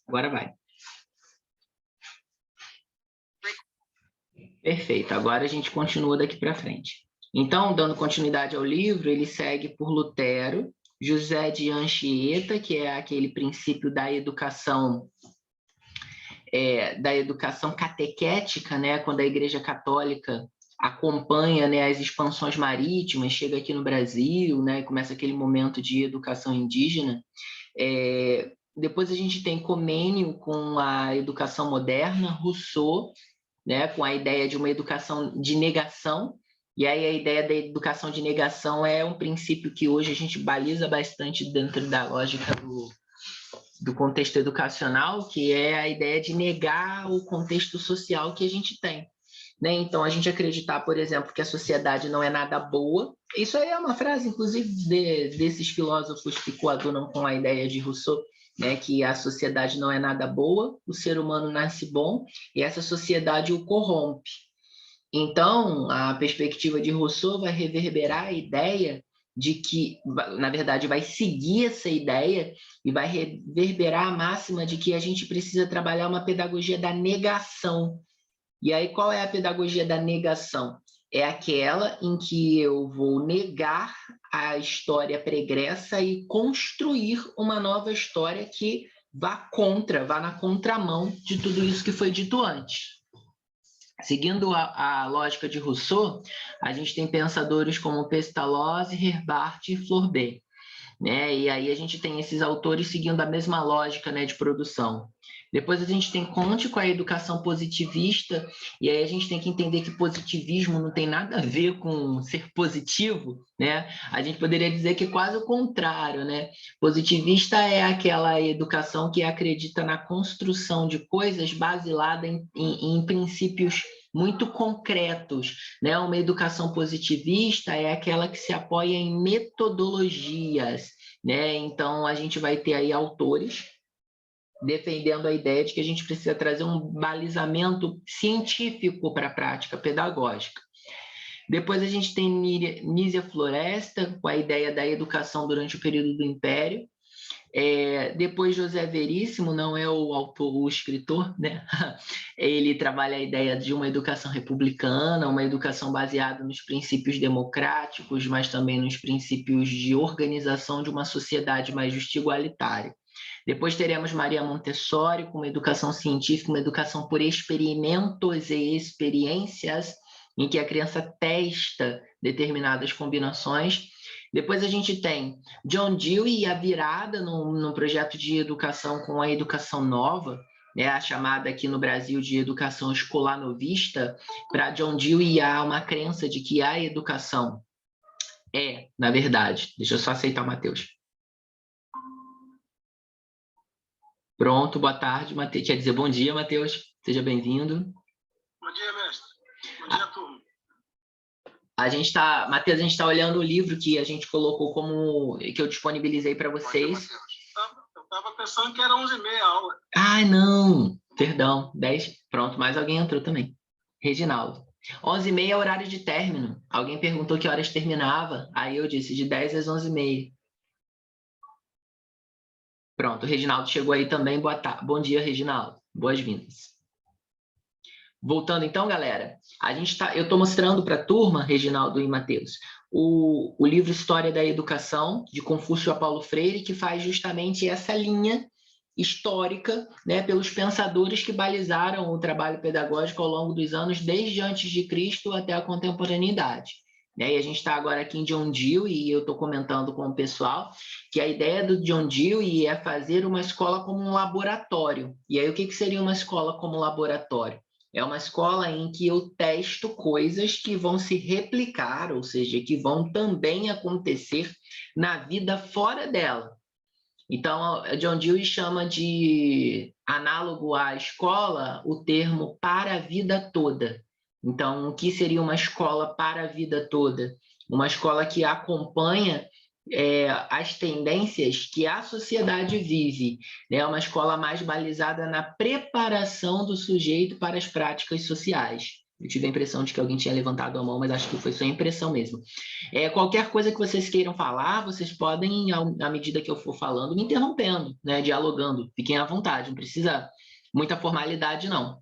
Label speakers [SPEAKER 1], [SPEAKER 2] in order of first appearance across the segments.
[SPEAKER 1] Agora vai. Perfeito, agora a gente continua daqui para frente. Então, dando continuidade ao livro, ele segue por Lutero, José de Anchieta, que é aquele princípio da educação catequética, né, quando a Igreja Católica acompanha, né, as expansões marítimas, chega aqui no Brasil, né, e começa aquele momento de educação indígena. Depois a gente tem Comênio com a educação moderna, Rousseau, né, com a ideia de uma educação de negação, e aí a ideia da educação de negação é um princípio que hoje a gente baliza bastante dentro da lógica do contexto educacional, que é a ideia de negar o contexto social que a gente tem. Né? Então, a gente acreditar, por exemplo, que a sociedade não é nada boa, isso aí é uma frase, inclusive, desses filósofos que coadunam com a ideia de Rousseau, né? Que a sociedade não é nada boa, o ser humano nasce bom, e essa sociedade o corrompe. Então, a perspectiva de Rousseau vai reverberar a ideia de que, na verdade, vai seguir essa ideia e vai reverberar a máxima de que a gente precisa trabalhar uma pedagogia da negação. E aí, qual é a pedagogia da negação? É aquela em que eu vou negar a história pregressa e construir uma nova história que vá na contramão de tudo isso que foi dito antes. Seguindo a lógica de Rousseau, a gente tem pensadores como Pestalozzi, Herbart e Flaubert, né? E aí a gente tem esses autores seguindo a mesma lógica, né, de produção. Depois a gente tem Comte com a educação positivista, e aí a gente tem que entender que positivismo não tem nada a ver com ser positivo, né? A gente poderia dizer que é quase o contrário, né? Positivista é aquela educação que acredita na construção de coisas baseada em princípios muito concretos, né? Uma educação positivista é aquela que se apoia em metodologias, né? Então, a gente vai ter aí autores defendendo a ideia de que a gente precisa trazer um balizamento científico para a prática pedagógica. Depois a gente tem Nízia Floresta, com a ideia da educação durante o período do Império. Depois José Veríssimo, não é o autor, o escritor, né? Ele trabalha a ideia de uma educação republicana, uma educação baseada nos princípios democráticos, mas também nos princípios de organização de uma sociedade mais justa e igualitária. Depois teremos Maria Montessori, com uma educação científica, uma educação por experimentos e experiências, em que a criança testa determinadas combinações. Depois a gente tem John Dewey e a virada no projeto de educação com a educação nova, né, a chamada aqui no Brasil de educação escolar novista. Para John Dewey há uma crença de que a educação na verdade, deixa eu só aceitar o Matheus. Pronto, boa tarde, Matheus. Quer dizer, bom dia, Matheus. Seja bem-vindo.
[SPEAKER 2] Bom dia, mestre. Bom dia, turma.
[SPEAKER 1] Matheus, a gente está olhando o livro que a gente colocou que eu disponibilizei para vocês.
[SPEAKER 2] Eu estava pensando que era 11h30 a aula.
[SPEAKER 1] Ai, não! Perdão, 10. Pronto, mais alguém entrou também. Reginaldo. 11h30 é horário de término. Alguém perguntou que horas terminava. Aí eu disse de 10 às 11h30. Pronto, o Reginaldo chegou aí também. Bom dia, Reginaldo. Boas-vindas. Voltando então, galera, eu estou mostrando para a turma, Reginaldo e Matheus, o livro História da Educação, de Confúcio a Paulo Freire, que faz justamente essa linha histórica, né, pelos pensadores que balizaram o trabalho pedagógico ao longo dos anos, desde antes de Cristo até a contemporaneidade. E a gente está agora aqui em John Dewey, e eu estou comentando com o pessoal que a ideia do John Dewey é fazer uma escola como um laboratório. E aí, o que seria uma escola como laboratório? É uma escola em que eu testo coisas que vão se replicar, ou seja, que vão também acontecer na vida fora dela. Então, John Dewey chama de análogo à escola o termo para a vida toda. Então, o que seria uma escola para a vida toda? Uma escola que acompanha as tendências que a sociedade vive, né? Uma escola mais balizada na preparação do sujeito para as práticas sociais. Eu tive a impressão de que alguém tinha levantado a mão, mas acho que foi só impressão mesmo. Qualquer coisa que vocês queiram falar, vocês podem, à medida que eu for falando, me interrompendo, né, dialogando. Fiquem à vontade, não precisa muita formalidade, não.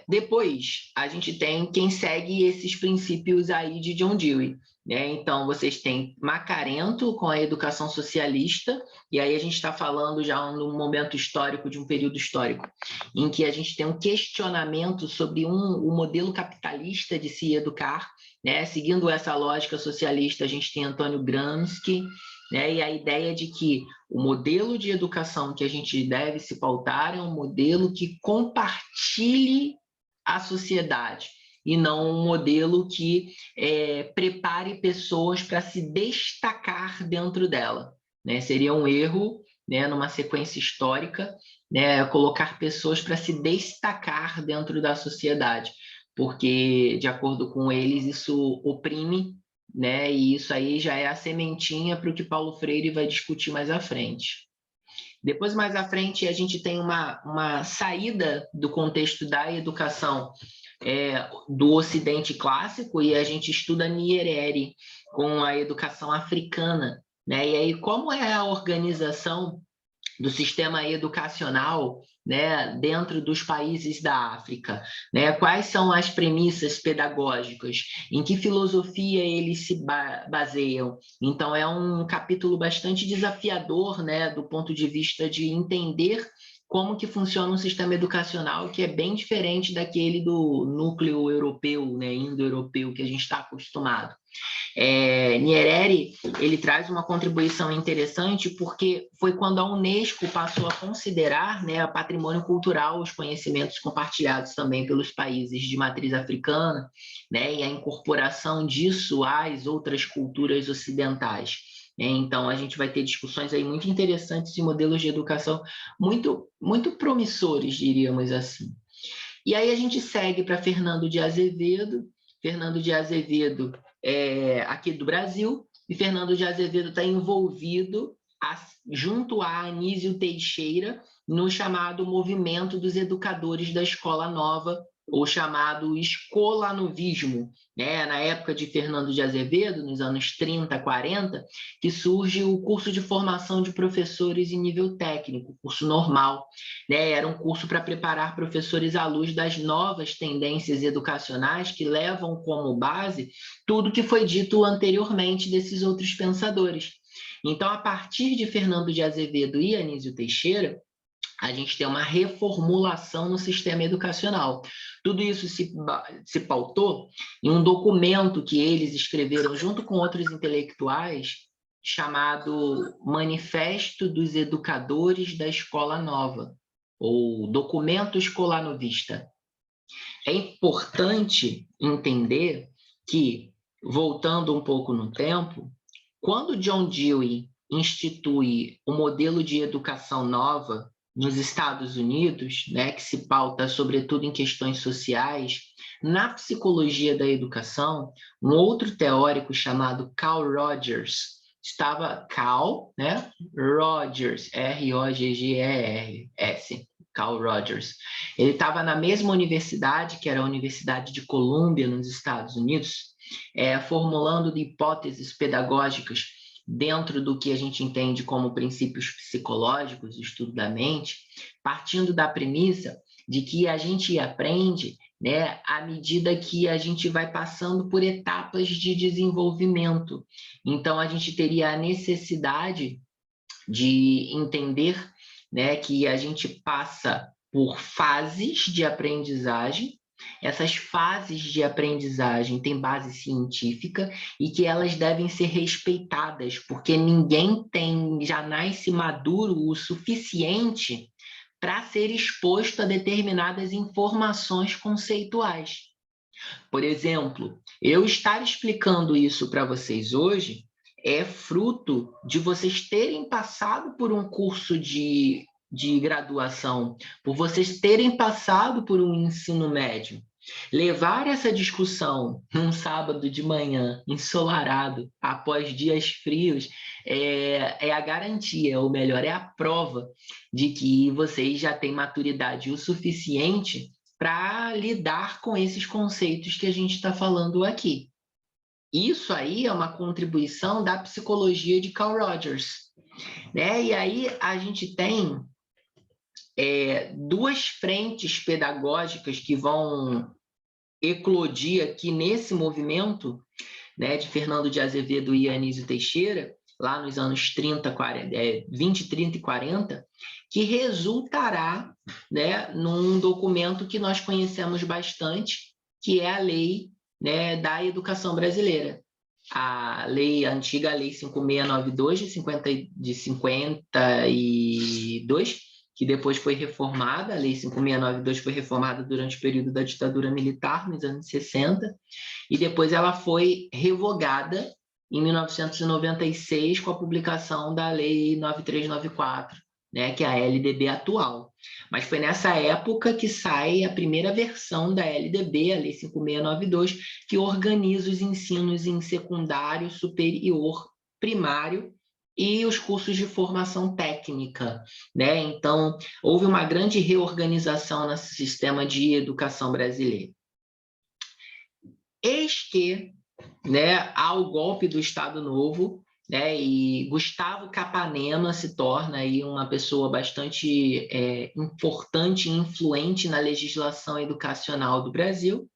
[SPEAKER 1] Depois, a gente tem quem segue esses princípios aí de John Dewey, né? Então, vocês têm Macarento com a educação socialista, e aí a gente está falando já num momento histórico, de um período histórico, em que a gente tem um questionamento sobre o modelo capitalista de se educar, né? Seguindo essa lógica socialista, a gente tem Antônio Gramsci, né? E a ideia de que o modelo de educação que a gente deve se pautar é um modelo que compartilhe a sociedade e não um modelo que prepare pessoas para se destacar dentro dela, né? Seria um erro, né, numa sequência histórica, né, colocar pessoas para se destacar dentro da sociedade, porque, de acordo com eles, isso oprime, né? E isso aí já é a sementinha para o que Paulo Freire vai discutir mais à frente. Depois, mais à frente, a gente tem uma saída do contexto da educação do Ocidente clássico, e a gente estuda Nyerere com a educação africana, né? E aí, como é a organização do sistema educacional, né, dentro dos países da África, né? Quais são as premissas pedagógicas? Em que filosofia eles se baseiam? Então, é um capítulo bastante desafiador, né, do ponto de vista de entender como que funciona um sistema educacional que é bem diferente daquele do núcleo europeu, né, indo-europeu, que a gente está acostumado. Nyerere, ele traz uma contribuição interessante porque foi quando a Unesco passou a considerar, né, patrimônio cultural os conhecimentos compartilhados também pelos países de matriz africana, né, e a incorporação disso às outras culturas ocidentais. Então, a gente vai ter discussões aí muito interessantes de modelos de educação muito, muito promissores, diríamos assim. E aí a gente segue para Fernando de Azevedo. Fernando de Azevedo aqui do Brasil, e Fernando de Azevedo está envolvido junto a Anísio Teixeira no chamado movimento dos educadores da Escola Nova, ou chamado escolanovismo, né? Na época de Fernando de Azevedo, nos anos 30, 40, que surge o curso de formação de professores em nível técnico, curso normal, né? Era um curso para preparar professores à luz das novas tendências educacionais que levam como base tudo que foi dito anteriormente desses outros pensadores. Então, a partir de Fernando de Azevedo e Anísio Teixeira, a gente tem uma reformulação no sistema educacional. Tudo isso se pautou em um documento que eles escreveram junto com outros intelectuais, chamado Manifesto dos Educadores da Escola Nova, ou Documento Escolanovista. É importante entender que, voltando um pouco no tempo, quando John Dewey institui o modelo de educação nova nos Estados Unidos, né, que se pauta sobretudo em questões sociais, na psicologia da educação, um outro teórico chamado Carl Rogers, né, Rogers, R-O-G-G-E-R-S, Carl Rogers. Ele estava na mesma universidade, que era a Universidade de Colômbia, nos Estados Unidos, formulando hipóteses pedagógicas dentro do que a gente entende como princípios psicológicos, estudo da mente, partindo da premissa de que a gente aprende, né, à medida que a gente vai passando por etapas de desenvolvimento. Então, a gente teria a necessidade de entender, né, que a gente passa por fases de aprendizagem. Essas fases de aprendizagem têm base científica e que elas devem ser respeitadas, porque ninguém já nasce maduro o suficiente para ser exposto a determinadas informações conceituais. Por exemplo, eu estar explicando isso para vocês hoje é fruto de vocês terem passado por um curso de graduação, por vocês terem passado por um ensino médio. Levar essa discussão num sábado de manhã, ensolarado, após dias frios, é a garantia, ou melhor, é a prova de que vocês já têm maturidade o suficiente para lidar com esses conceitos que a gente está falando aqui. Isso aí é uma contribuição da psicologia de Carl Rogers, né? E aí a gente tem duas frentes pedagógicas que vão eclodir aqui nesse movimento, né, de Fernando de Azevedo e Anísio Teixeira, lá nos anos 20, 30 e 40, que resultará, né, num documento que nós conhecemos bastante, que é a lei, né, da educação brasileira. A antiga Lei 5692 de 52, que depois foi reformada, a Lei 5692 foi reformada durante o período da ditadura militar, nos anos 60, e depois ela foi revogada em 1996 com a publicação da Lei 9394, né, que é a LDB atual. Mas foi nessa época que sai a primeira versão da LDB, a Lei 5692, que organiza os ensinos em secundário, superior, primário e os cursos de formação técnica, né? Então, houve uma grande reorganização no sistema de educação brasileiro. Eis que, né, há o golpe do Estado Novo, né, e Gustavo Capanema se torna aí uma pessoa bastante importante e influente na legislação educacional do Brasil,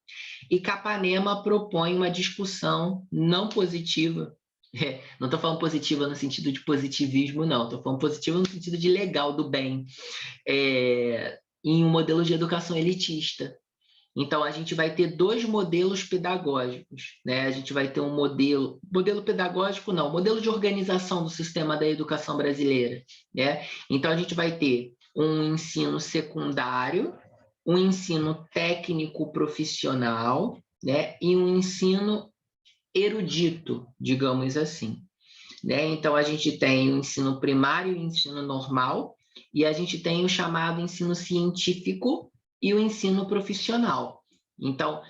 [SPEAKER 1] e Capanema propõe uma discussão não positiva. Não estou falando positiva no sentido de positivismo, não. Estou falando positiva no sentido de legal, do bem, em um modelo de educação elitista. Então, a gente vai ter dois modelos pedagógicos, né? A gente vai ter um modelo pedagógico não, modelo de organização do sistema da educação brasileira, né? Então, a gente vai ter um ensino secundário, um ensino técnico profissional, né? E um ensino erudito, digamos assim, né? Então, a gente tem o ensino primário e o ensino normal, e a gente tem o chamado ensino científico e o ensino profissional. Então,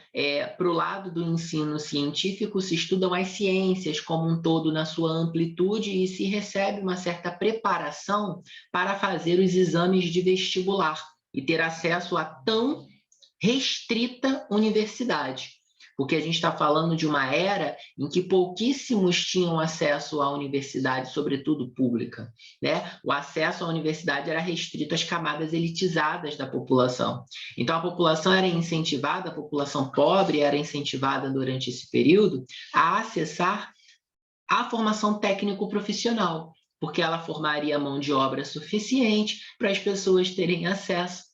[SPEAKER 1] para o lado do ensino científico, se estudam as ciências como um todo na sua amplitude e se recebe uma certa preparação para fazer os exames de vestibular e ter acesso à tão restrita universidade. Porque a gente está falando de uma era em que pouquíssimos tinham acesso à universidade, sobretudo pública, né? O acesso à universidade era restrito às camadas elitizadas da população. Então, a população era incentivada, a população pobre era incentivada durante esse período a acessar a formação técnico-profissional, porque ela formaria mão de obra suficiente para as pessoas terem acesso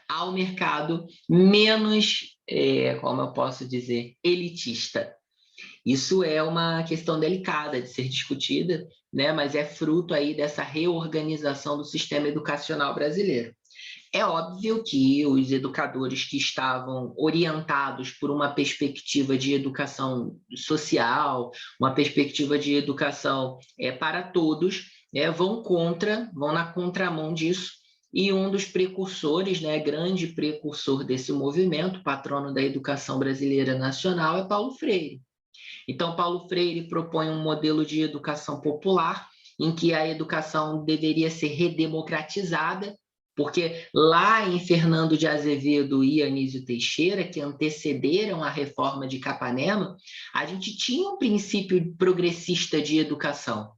[SPEAKER 1] ao mercado menos, como eu posso dizer, elitista. Isso é uma questão delicada de ser discutida, né? Mas é fruto aí dessa reorganização do sistema educacional brasileiro. É óbvio que os educadores que estavam orientados por uma perspectiva de educação social, uma perspectiva de educação para todos, vão na contramão disso. E um dos precursores, né, grande precursor desse movimento, patrono da educação brasileira nacional, é Paulo Freire. Então, Paulo Freire propõe um modelo de educação popular, em que a educação deveria ser redemocratizada, porque lá em Fernando de Azevedo e Anísio Teixeira, que antecederam a reforma de Capanema, a gente tinha um princípio progressista de educação.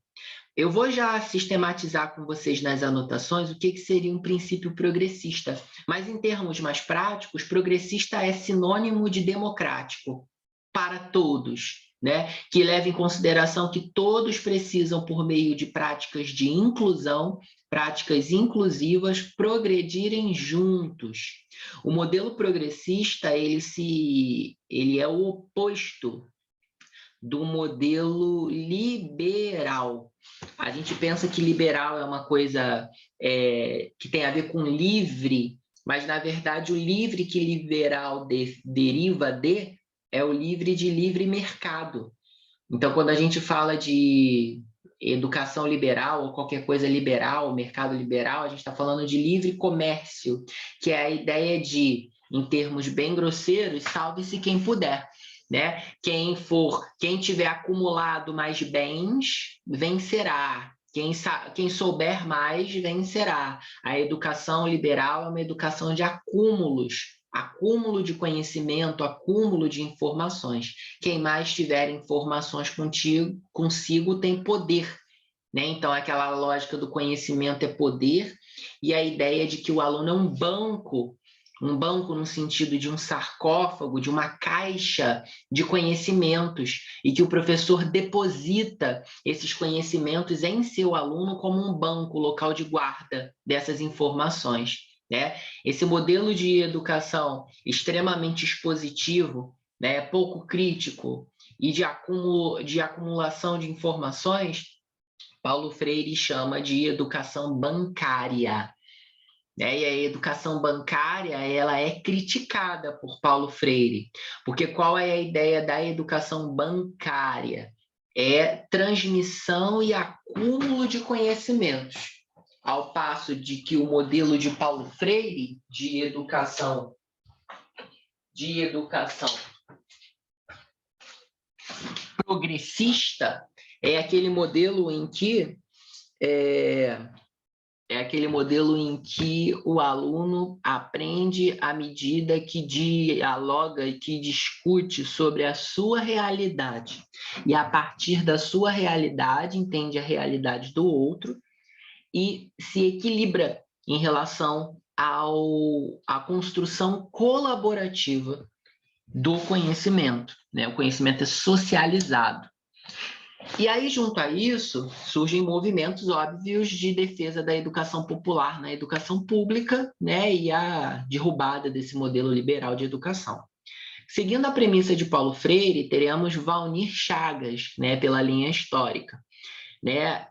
[SPEAKER 1] Eu vou já sistematizar com vocês nas anotações o que seria um princípio progressista, mas em termos mais práticos, progressista é sinônimo de democrático, para todos, né? Que leva em consideração que todos precisam, por meio de práticas de inclusão, práticas inclusivas, progredirem juntos. O modelo progressista, ele é o oposto do modelo liberal. A gente pensa que liberal é uma coisa que tem a ver com livre, mas, na verdade, o livre que liberal deriva de é o livre de livre mercado. Então, quando a gente fala de educação liberal ou qualquer coisa liberal, mercado liberal, a gente está falando de livre comércio, que é a ideia de, em termos bem grosseiros, salve-se quem puder. Né? Quem tiver acumulado mais bens, vencerá. Quem souber mais, vencerá. A educação liberal é uma educação de acúmulos, acúmulo de conhecimento, acúmulo de informações. Quem mais tiver informações consigo tem poder, né? Então, aquela lógica do conhecimento é poder, e a ideia de que o aluno é um banco no sentido de um sarcófago, de uma caixa de conhecimentos, e que o professor deposita esses conhecimentos em seu aluno como um banco, local de guarda dessas informações, né? Esse modelo de educação extremamente expositivo, né, pouco crítico e de acumulação de informações, Paulo Freire chama de educação bancária, né? E a educação bancária, ela é criticada por Paulo Freire, porque qual é a ideia da educação bancária? É transmissão e acúmulo de conhecimentos, ao passo de que o modelo de Paulo Freire de educação progressista é aquele modelo em que o aluno aprende à medida que dialoga e que discute sobre a sua realidade. E, a partir da sua realidade, entende a realidade do outro e se equilibra em relação à construção colaborativa do conhecimento, né? O conhecimento é socializado. E aí, junto a isso, surgem movimentos óbvios de defesa da educação popular na educação pública, né, e a derrubada desse modelo liberal de educação. Seguindo a premissa de Paulo Freire, teremos Walnir Chagas, né, pela linha histórica, né,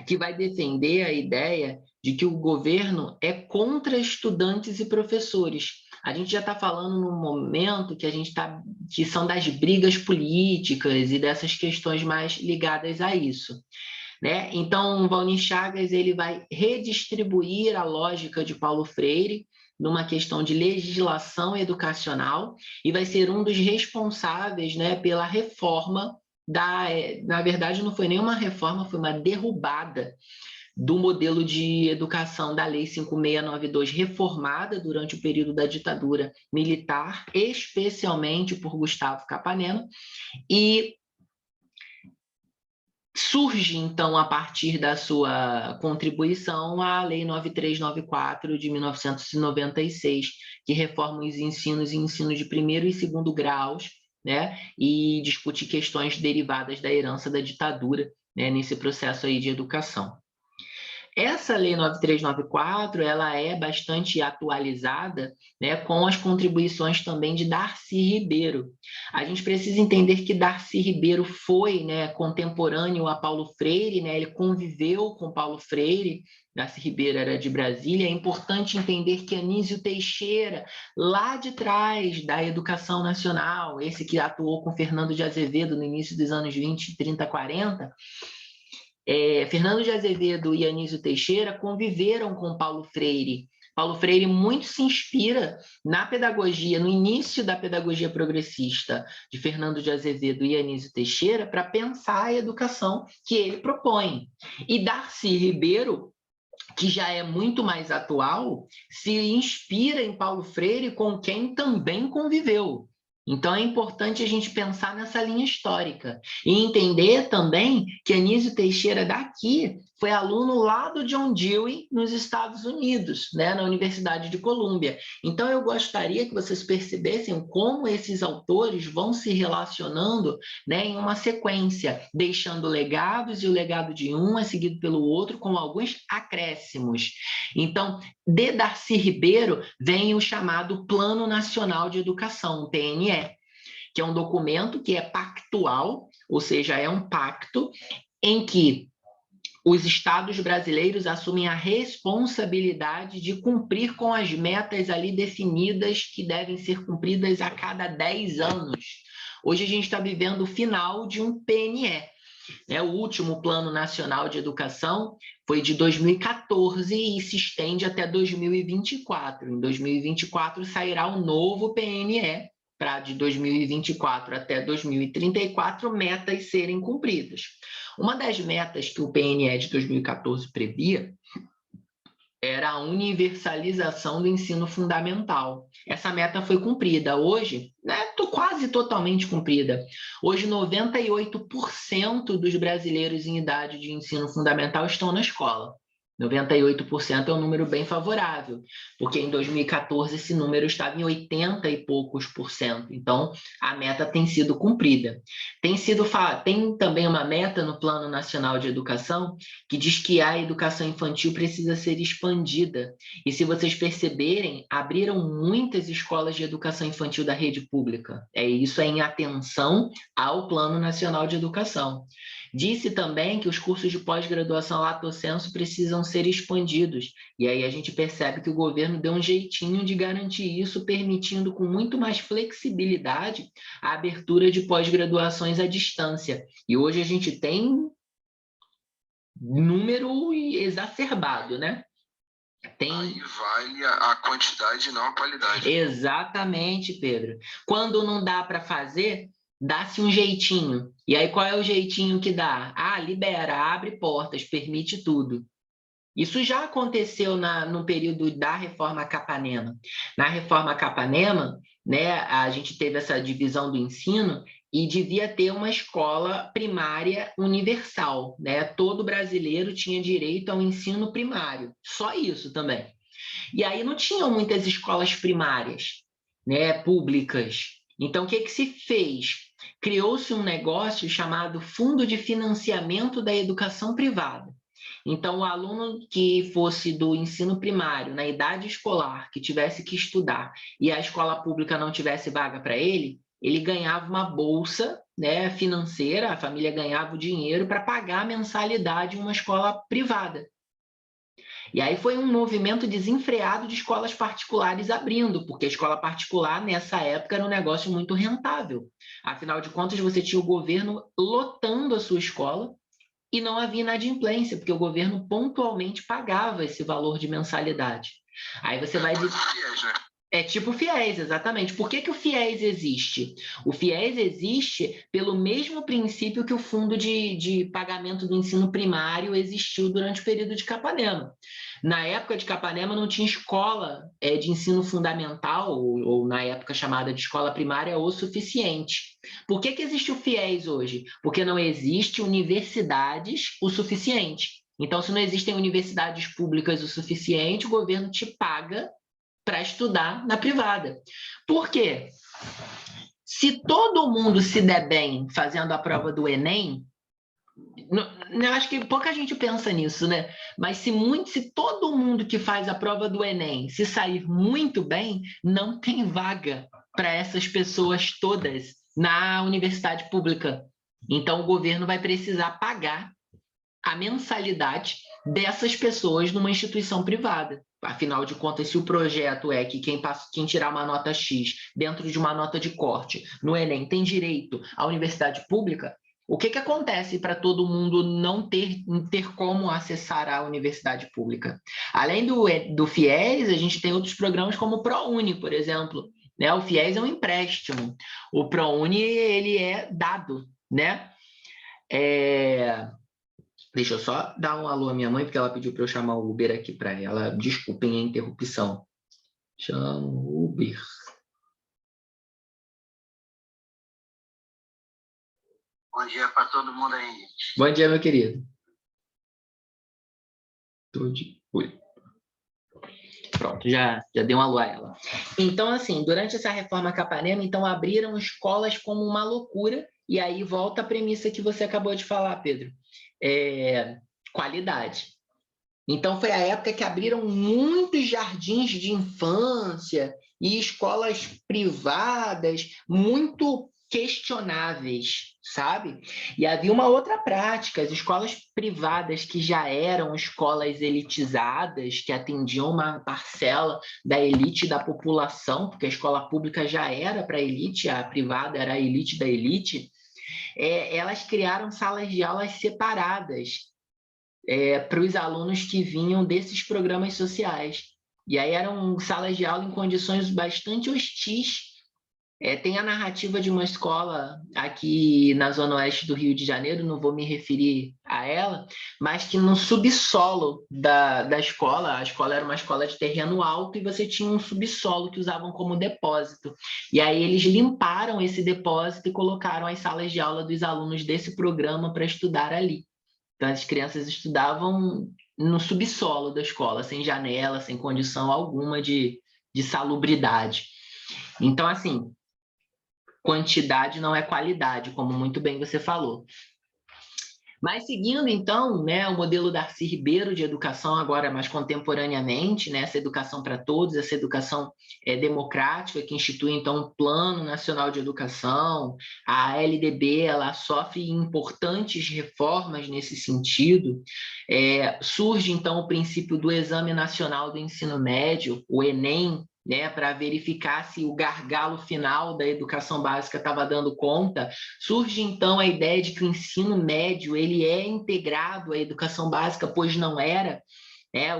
[SPEAKER 1] que vai defender a ideia de que o governo é contra estudantes e professores. A gente já está falando num momento que são das brigas políticas e dessas questões mais ligadas a isso, né? Então, Walnir Chagas ele vai redistribuir a lógica de Paulo Freire numa questão de legislação educacional e vai ser um dos responsáveis, né, pela reforma na verdade, não foi nenhuma reforma, foi uma derrubada do modelo de educação da Lei 5692, reformada durante o período da ditadura militar, especialmente por Gustavo Capanema, e surge, então, a partir da sua contribuição, a Lei 9394 de 1996, que reforma os ensinos e ensino de primeiro e segundo graus, né, e discute questões derivadas da herança da ditadura, né, nesse processo aí de educação. Essa Lei 9394, ela é bastante atualizada, né, com as contribuições também de Darcy Ribeiro. A gente precisa entender que Darcy Ribeiro foi, né, contemporâneo a Paulo Freire, né, ele conviveu com Paulo Freire. Darcy Ribeiro era de Brasília. É importante entender que Anísio Teixeira, lá de trás da educação nacional, esse que atuou com Fernando de Azevedo no início dos anos 20, 30, 40, Fernando de Azevedo e Anísio Teixeira conviveram com Paulo Freire. Paulo Freire muito se inspira na pedagogia, no início da pedagogia progressista de Fernando de Azevedo e Anísio Teixeira, para pensar a educação que ele propõe. E Darcy Ribeiro, que já é muito mais atual, se inspira em Paulo Freire, com quem também conviveu. Então, é importante a gente pensar nessa linha histórica e entender também que Anísio Teixeira daqui foi aluno lá do John Dewey, nos Estados Unidos, né, na Universidade de Colômbia. Então, eu gostaria que vocês percebessem como esses autores vão se relacionando, né, em uma sequência, deixando legados, e o legado de um é seguido pelo outro, com alguns acréscimos. Então, de Darcy Ribeiro vem o chamado Plano Nacional de Educação, o PNE, que é um documento que é pactual, ou seja, é um pacto em que os estados brasileiros assumem a responsabilidade de cumprir com as metas ali definidas, que devem ser cumpridas a cada 10 anos. Hoje a gente está vivendo o final de um PNE, né? O último Plano Nacional de Educação foi de 2014 e se estende até 2024. Em 2024 sairá o novo PNE, para de 2024 até 2034, metas serem cumpridas. Uma das metas que o PNE de 2014 previa era a universalização do ensino fundamental. Essa meta foi cumprida. Hoje, né, quase totalmente cumprida. Hoje, 98% dos brasileiros em idade de ensino fundamental estão na escola. 98% é um número bem favorável, porque em 2014 esse número estava em 80 e poucos por cento. Então, a meta tem sido cumprida. Tem também uma meta no Plano Nacional de Educação que diz que a educação infantil precisa ser expandida. E se vocês perceberem, abriram muitas escolas de educação infantil da rede pública. Isso é em atenção ao Plano Nacional de Educação. Disse também que os cursos de pós-graduação lato sensu precisam ser expandidos. E aí a gente percebe que o governo deu um jeitinho de garantir isso, permitindo com muito mais flexibilidade a abertura de pós-graduações à distância. E hoje a gente tem número exacerbado, né?
[SPEAKER 3] Aí vale a quantidade, não a qualidade.
[SPEAKER 1] Exatamente, Pedro. Quando não dá para fazer, dá-se um jeitinho. E aí qual é o jeitinho que dá? Libera, abre portas, permite tudo. Isso já aconteceu no período da Reforma Capanema. Na Reforma Capanema, né, a gente teve essa divisão do ensino e devia ter uma escola primária universal, né? Todo brasileiro tinha direito ao ensino primário, só isso também. E aí não tinham muitas escolas primárias, né, públicas. Então, o que se fez? Criou-se um negócio chamado Fundo de Financiamento da Educação Privada. Então, o aluno que fosse do ensino primário, na idade escolar, que tivesse que estudar e a escola pública não tivesse vaga para ele, ele ganhava uma bolsa, né, financeira, a família ganhava o dinheiro para pagar a mensalidade em uma escola privada. E aí foi um movimento desenfreado de escolas particulares abrindo, porque a escola particular, nessa época, era um negócio muito rentável. Afinal de contas, você tinha o governo lotando a sua escola, e não havia inadimplência, porque o governo pontualmente pagava esse valor de mensalidade. Aí você vai dizer... É tipo FIES, exatamente. Por que o FIES existe? O FIES existe pelo mesmo princípio que o Fundo de Pagamento do Ensino Primário existiu durante o período de Capanema. Na época de Capanema não tinha escola de ensino fundamental, ou na época chamada de escola primária, o suficiente. Por que existe o FIES hoje? Porque não existe universidades o suficiente. Então, se não existem universidades públicas o suficiente, o governo te paga para estudar na privada. Por quê? Se todo mundo se der bem fazendo a prova do Enem, eu acho que pouca gente pensa nisso, né? Mas se todo mundo que faz a prova do Enem se sair muito bem, não tem vaga para essas pessoas todas na universidade pública. Então, o governo vai precisar pagar a mensalidade dessas pessoas numa instituição privada. Afinal de contas, se o projeto é que quem tirar uma nota X dentro de uma nota de corte no Enem tem direito à universidade pública, o que acontece para todo mundo não ter como acessar a universidade pública? Além do FIES, a gente tem outros programas como o ProUni, por exemplo. Né? O FIES é um empréstimo. O ProUni, ele é dado, né? Deixa eu só dar um alô à minha mãe, porque ela pediu para eu chamar o Uber aqui para ela. Desculpem a interrupção. Chama o Uber.
[SPEAKER 2] Bom dia para todo mundo aí.
[SPEAKER 1] Bom dia, meu querido. Tô de olho. Pronto, já dei um alô a ela. Então, assim, durante essa reforma Capanema, então abriram escolas como uma loucura, e aí volta a premissa que você acabou de falar, Pedro. Qualidade. Então, foi a época que abriram muitos jardins de infância e escolas privadas muito questionáveis, sabe? E havia uma outra prática, as escolas privadas que já eram escolas elitizadas, que atendiam uma parcela da elite da população, porque a escola pública já era para a elite, a privada era a elite da elite, elas criaram salas de aulas separadas, para os alunos que vinham desses programas sociais. E aí eram salas de aula em condições bastante hostis Tem a narrativa de uma escola aqui na zona oeste do Rio de Janeiro, não vou me referir a ela, mas que no subsolo da escola, a escola era uma escola de terreno alto e você tinha um subsolo que usavam como depósito. E aí eles limparam esse depósito e colocaram as salas de aula dos alunos desse programa para estudar ali. Então as crianças estudavam no subsolo da escola, sem janela, sem condição alguma de salubridade. Então, assim, quantidade não é qualidade, como muito bem você falou. Mas seguindo, então, né, o modelo Darcy Ribeiro de educação agora mais contemporaneamente, né, essa educação para todos, essa educação democrática, que institui, então, um Plano Nacional de Educação, a LDB, ela sofre importantes reformas nesse sentido. Surge, então, o princípio do Exame Nacional do Ensino Médio, o Enem, né, para verificar se o gargalo final da educação básica estava dando conta. Surge, então, a ideia de que o ensino médio ele é integrado à educação básica, pois não era.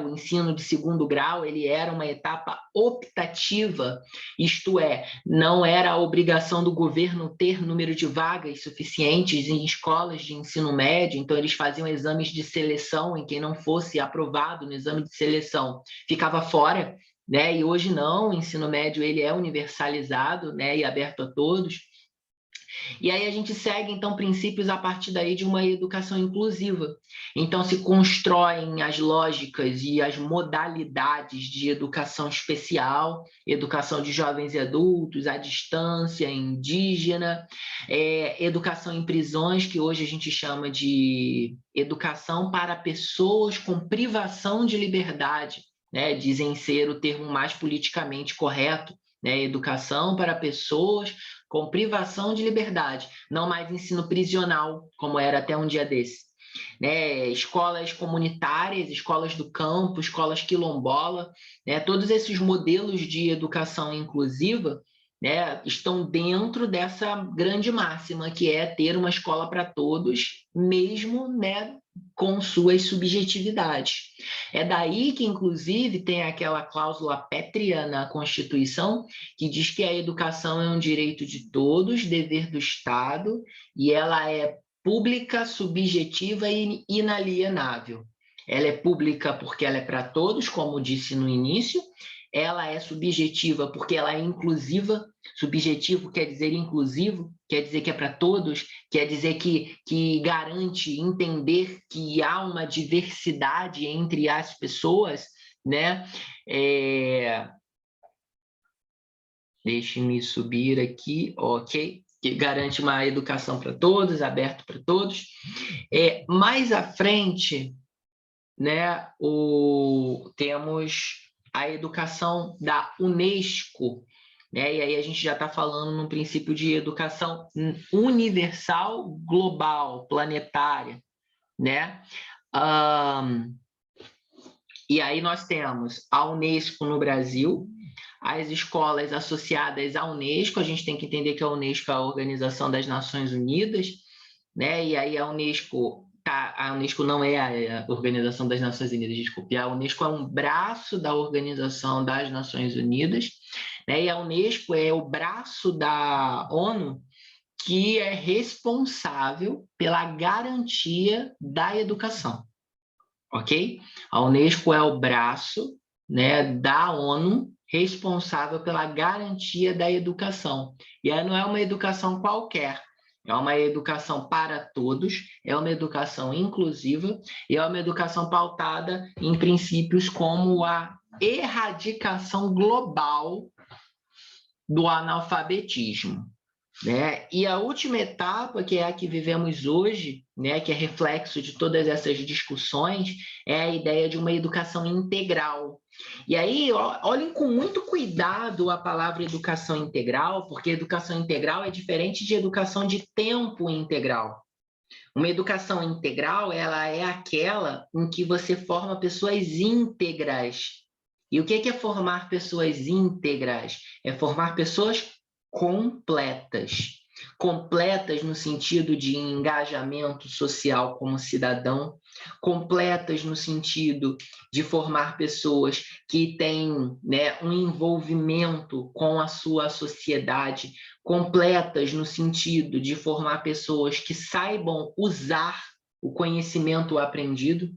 [SPEAKER 1] O ensino de segundo grau ele era uma etapa optativa, isto é, não era a obrigação do governo ter número de vagas suficientes em escolas de ensino médio, então eles faziam exames de seleção, e quem não fosse aprovado no exame de seleção ficava fora, né? E hoje não, o ensino médio ele é universalizado, né, e aberto a todos. E aí a gente segue, então, princípios a partir daí de uma educação inclusiva. Então, se constroem as lógicas e as modalidades de educação especial, educação de jovens e adultos, à distância, indígena, educação em prisões, que hoje a gente chama de educação para pessoas com privação de liberdade, né? Dizem ser o termo mais politicamente correto, né? Educação para pessoas com privação de liberdade, não mais ensino prisional, como era até um dia desse. Né? Escolas comunitárias, escolas do campo, escolas quilombola, né? Todos esses modelos de educação inclusiva, né, estão dentro dessa grande máxima, que é ter uma escola para todos, mesmo, né, com suas subjetividades. É daí que, inclusive, tem aquela cláusula pétrea na Constituição, que diz que a educação é um direito de todos, dever do Estado, e ela é pública, subjetiva e inalienável. Ela é pública porque ela é para todos, como disse no início, ela é subjetiva porque ela é inclusiva. Subjetivo quer dizer inclusivo, quer dizer que é para todos, quer dizer que garante entender que há uma diversidade entre as pessoas, né? Deixe-me subir aqui, ok? Que garante uma educação para todos, aberto para todos. Mais à frente, né, temos a educação da Unesco, né? E aí a gente já está falando num princípio de educação universal, global, planetária, né? E aí nós temos a Unesco no Brasil, as escolas associadas à Unesco. A gente tem que entender que a Unesco é a Organização das Nações Unidas, né? E aí a Unesco não é a Organização das Nações Unidas, desculpe. A Unesco é um braço da Organização das Nações Unidas, né? E a Unesco é o braço da ONU que é responsável pela garantia da educação, ok? A Unesco é o braço, né, da ONU responsável pela garantia da educação. E aí não é uma educação qualquer, é uma educação para todos, é uma educação inclusiva e é uma educação pautada em princípios como a erradicação global do analfabetismo. Né? E a última etapa, que é a que vivemos hoje, né, que é reflexo de todas essas discussões, é a ideia de uma educação integral. E aí, olhem com muito cuidado a palavra educação integral, porque educação integral é diferente de educação de tempo integral. Uma educação integral, ela é aquela em que você forma pessoas íntegras. E o que é formar pessoas íntegras? É formar pessoas completas. completas no sentido de engajamento social como cidadão, completas no sentido de formar pessoas que têm, né, um envolvimento com a sua sociedade, completas no sentido de formar pessoas que saibam usar o conhecimento aprendido.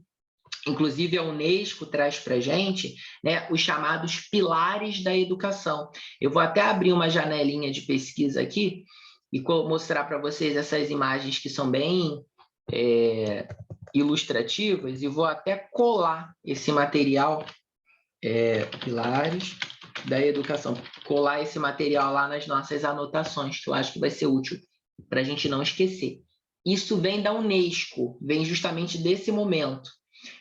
[SPEAKER 1] Inclusive, a Unesco traz para a gente, né, os chamados pilares da educação. Eu vou até abrir uma janelinha de pesquisa aqui e mostrar para vocês essas imagens que são bem ilustrativas, e vou até colar esse material, pilares da educação, colar esse material lá nas nossas anotações, que eu acho que vai ser útil para a gente não esquecer. Isso vem da Unesco, vem justamente desse momento.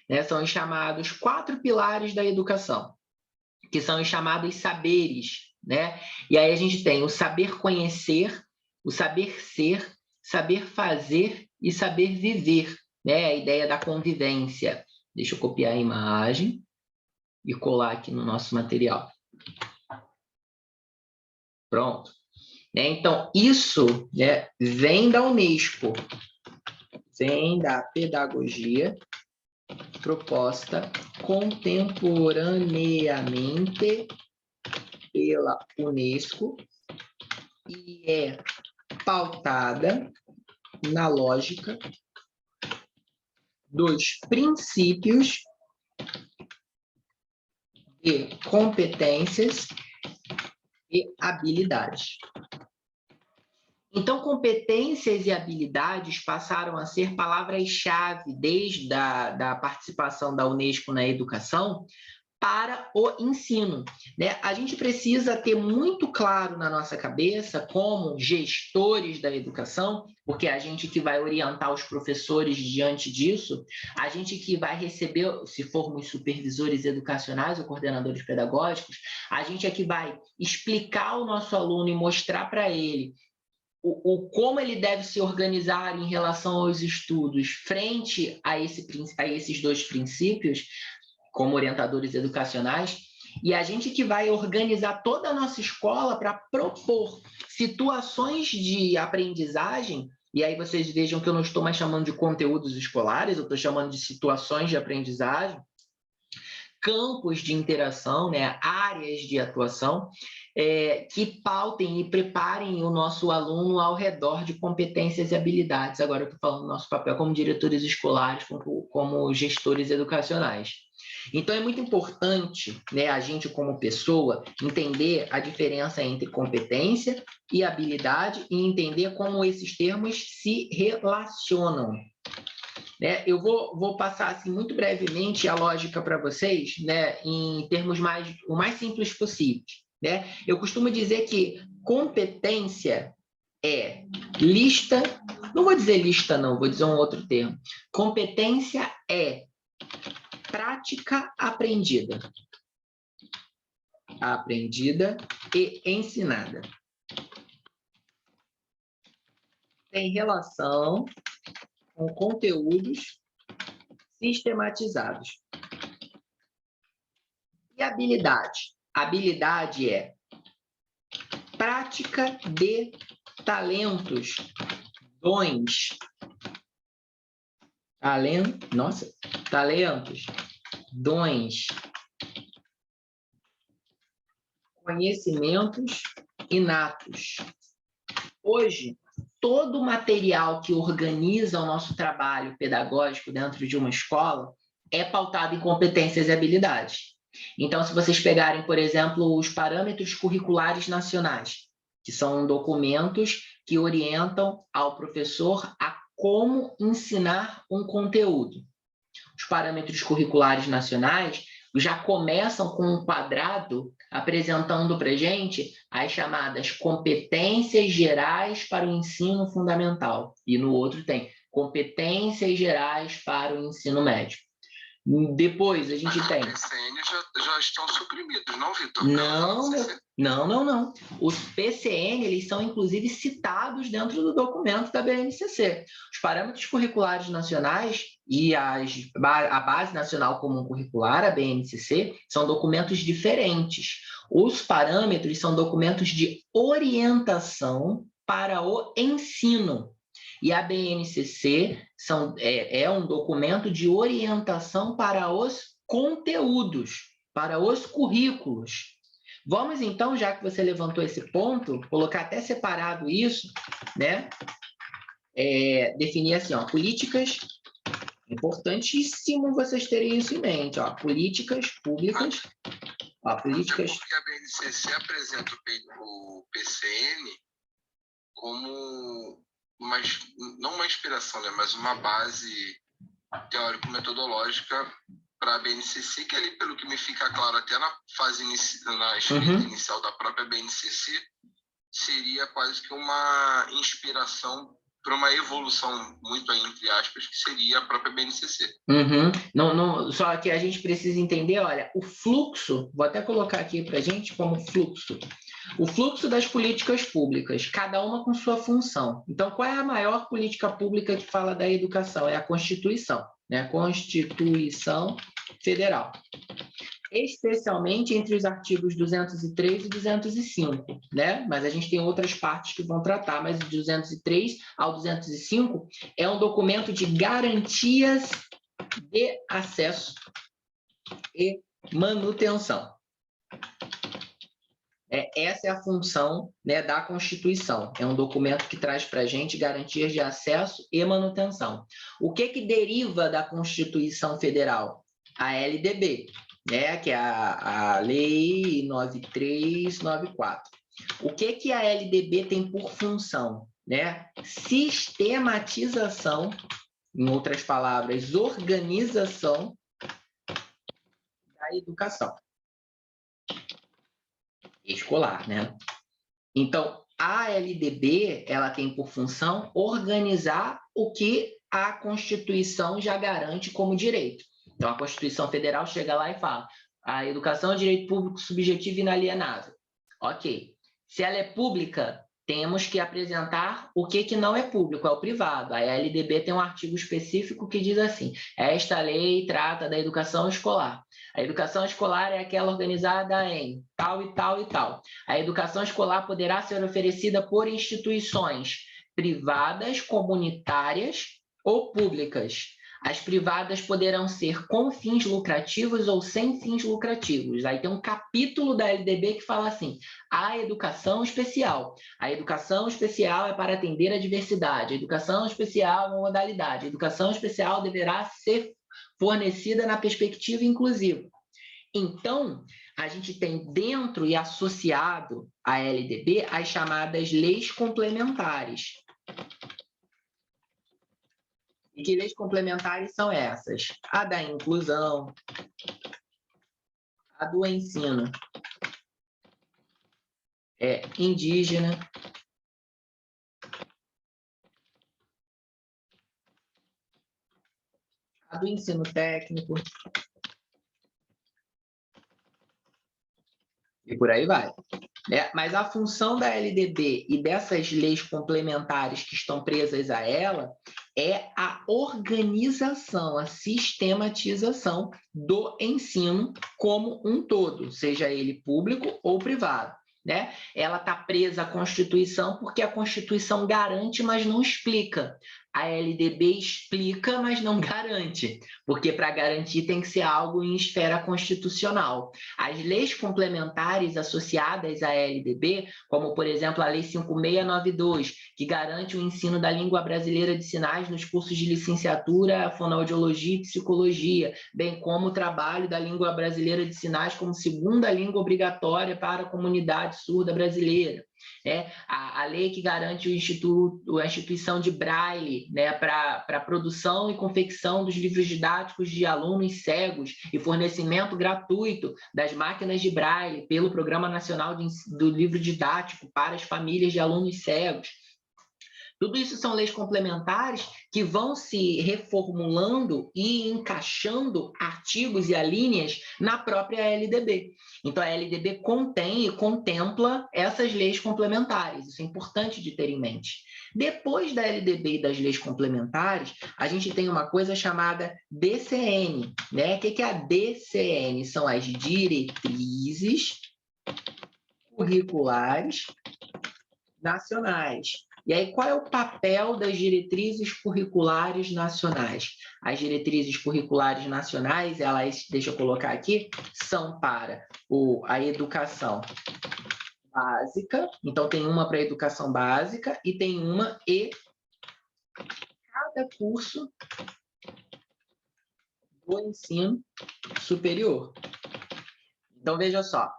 [SPEAKER 1] Né, são os chamados 4 pilares da educação, que são os chamados saberes, né? E aí a gente tem o saber conhecer, o saber ser, saber fazer e saber viver, né? A ideia da convivência. Deixa eu copiar a imagem e colar aqui no nosso material. Pronto. Então, isso, né, vem da Unesco, vem da pedagogia proposta contemporaneamente pela Unesco e é pautada na lógica dos princípios de competências e habilidades. Então, competências e habilidades passaram a ser palavras-chave desde a participação da Unesco na educação para o ensino, né? A gente precisa ter muito claro na nossa cabeça, como gestores da educação, porque é a gente que vai orientar os professores diante disso, a gente que vai receber, se formos supervisores educacionais ou coordenadores pedagógicos, a gente é que vai explicar ao nosso aluno e mostrar para ele como ele deve se organizar em relação aos estudos frente a esses 2 princípios, como orientadores educacionais, e a gente que vai organizar toda a nossa escola para propor situações de aprendizagem, e aí vocês vejam que eu não estou mais chamando de conteúdos escolares, eu estou chamando de situações de aprendizagem, campos de interação, né, áreas de atuação, que pautem e preparem o nosso aluno ao redor de competências e habilidades. Agora eu estou falando do nosso papel como diretores escolares, como gestores educacionais. Então, é muito importante, né, a gente, como pessoa, entender a diferença entre competência e habilidade e entender como esses termos se relacionam. Né? Eu vou passar assim, muito brevemente a lógica para vocês, né, em termos o mais simples possível. Né? Eu costumo dizer que competência é lista, não vou dizer lista não, vou dizer um outro termo. Competência é prática aprendida. Aprendida e ensinada. Tem relação com conteúdos sistematizados. E habilidade? Habilidade é prática de talentos, dons. Talentos, dons, conhecimentos inatos. Hoje, todo o material que organiza o nosso trabalho pedagógico dentro de uma escola é pautado em competências e habilidades. Então, se vocês pegarem, por exemplo, os parâmetros curriculares nacionais, que são documentos que orientam ao professor a como ensinar um conteúdo. Os parâmetros curriculares nacionais já começam com um quadrado apresentando para a gente as chamadas competências gerais para o ensino fundamental. E no outro tem competências gerais para o ensino médio. Depois a gente tem...
[SPEAKER 3] Os PCN já estão suprimidos, não, Vitor?
[SPEAKER 1] Não. Os PCN, eles são inclusive citados dentro do documento da BNCC. Os parâmetros curriculares nacionais e a Base Nacional Comum Curricular, a BNCC, são documentos diferentes. Os parâmetros são documentos de orientação para o ensino. E a BNCC é um documento de orientação para os conteúdos, para os currículos. Vamos, então, já que você levantou esse ponto, colocar até separado isso, né? Definir assim, ó, políticas, importantíssimo vocês terem isso em mente, ó, políticas públicas, ó, políticas...
[SPEAKER 3] Porque a BNCC apresenta o PCN como, não uma inspiração, né, mas uma base teórico-metodológica para a BNCC, que ali, pelo que me fica claro, até na fase inicial da própria BNCC, seria quase que uma inspiração para uma evolução, muito aí, entre aspas, que seria a própria BNCC.
[SPEAKER 1] Só que a gente precisa entender, olha, o fluxo, vou até colocar aqui para a gente como fluxo, o fluxo das políticas públicas, cada uma com sua função. Então, qual é a maior política pública que fala da educação? É a Constituição, né? Constituição Federal. Especialmente entre os artigos 203 e 205, né? Mas a gente tem outras partes que vão tratar, mas de 203 ao 205 é um documento de garantias de acesso e manutenção. Essa é a função, né, da Constituição. É um documento que traz para a gente garantias de acesso e manutenção. O que deriva da Constituição Federal? A LDB, né, que é a Lei 9394. O que a LDB tem por função? Né? Sistematização, em outras palavras, organização da educação escolar, né? Então, a LDB, ela tem por função organizar o que a Constituição já garante como direito. Então, a Constituição Federal chega lá e fala: a educação é direito público subjetivo e inalienável. Ok. Se ela é pública, temos que apresentar o que não é público, é o privado. A LDB tem um artigo específico que diz assim: esta lei trata da educação escolar. A educação escolar é aquela organizada em tal e tal e tal. A educação escolar poderá ser oferecida por instituições privadas, comunitárias ou públicas. As privadas poderão ser com fins lucrativos ou sem fins lucrativos. Aí tem um capítulo da LDB que fala assim: a educação especial. A educação especial é para atender a diversidade. A educação especial é uma modalidade. A educação especial deverá ser fornecida na perspectiva inclusiva. Então, a gente tem dentro e associado à LDB as chamadas leis complementares. E que leis complementares são essas? A da inclusão, a do ensino indígena, a do ensino técnico, e por aí vai. Mas a função da LDB e dessas leis complementares que estão presas a ela é a organização, a sistematização do ensino como um todo, seja ele público ou privado. Né? Ela está presa à Constituição porque a Constituição garante, mas não explica. A LDB explica, mas não garante, porque para garantir tem que ser algo em esfera constitucional. As leis complementares associadas à LDB, como, por exemplo, a Lei 5692, que garante o ensino da língua brasileira de sinais nos cursos de licenciatura, fonoaudiologia e psicologia, bem como o trabalho da língua brasileira de sinais como segunda língua obrigatória para a comunidade surda brasileira. A lei que garante a instituição de Braille, né, para a produção e confecção dos livros didáticos de alunos cegos e fornecimento gratuito das máquinas de Braille pelo Programa Nacional do Livro Didático para as famílias de alunos cegos. Tudo isso são leis complementares que vão se reformulando e encaixando artigos e alíneas na própria LDB. Então, a LDB contém e contempla essas leis complementares. Isso é importante de ter em mente. Depois da LDB e das leis complementares, a gente tem uma coisa chamada DCN. Né? O que é a DCN? São as diretrizes curriculares nacionais. E aí, qual é o papel das diretrizes curriculares nacionais? As diretrizes curriculares nacionais, elas, deixa eu colocar aqui, são para a educação básica. Então, tem uma para a educação básica e tem uma cada curso do ensino superior. Então, veja só,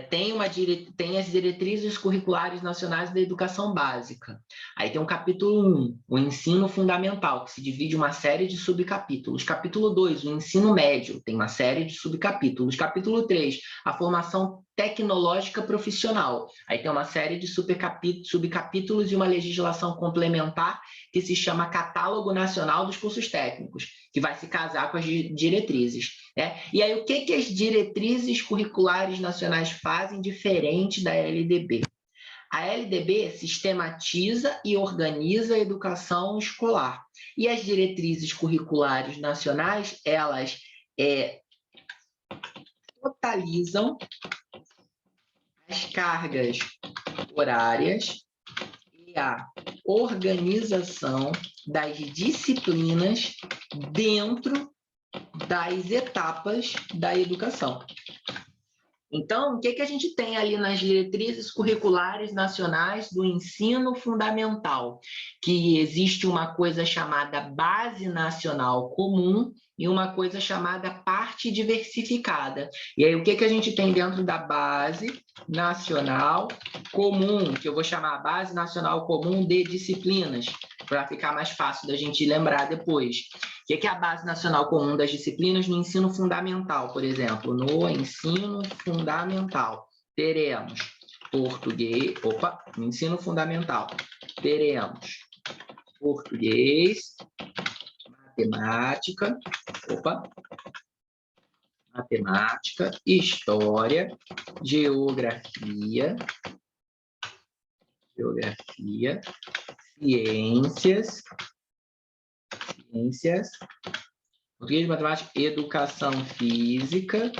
[SPEAKER 1] tem as diretrizes curriculares nacionais da educação básica. Aí tem o capítulo 1, o ensino fundamental, que se divide em uma série de subcapítulos. Capítulo 2, o ensino médio, tem uma série de subcapítulos. Capítulo 3, a formação tecnológica profissional. Aí tem uma série de subcapítulos e uma legislação complementar que se chama Catálogo Nacional dos Cursos Técnicos, que vai se casar com as diretrizes. E aí, o que as diretrizes curriculares nacionais fazem diferente da LDB? A LDB sistematiza e organiza a educação escolar. E as diretrizes curriculares nacionais, elas totalizam as cargas horárias e a organização das disciplinas dentro das etapas da educação. Então, o que a gente tem ali nas diretrizes curriculares nacionais do ensino fundamental? Que existe uma coisa chamada Base Nacional Comum e uma coisa chamada Parte Diversificada. E aí, o que a gente tem dentro da Base Nacional Comum, que eu vou chamar Base Nacional Comum de Disciplinas, para ficar mais fácil da gente lembrar depois. O que é a Base Nacional Comum das Disciplinas no ensino fundamental, por exemplo? No ensino fundamental, teremos português... no ensino fundamental, teremos português, matemática, história, geografia, ciências, português, matemática, educação física,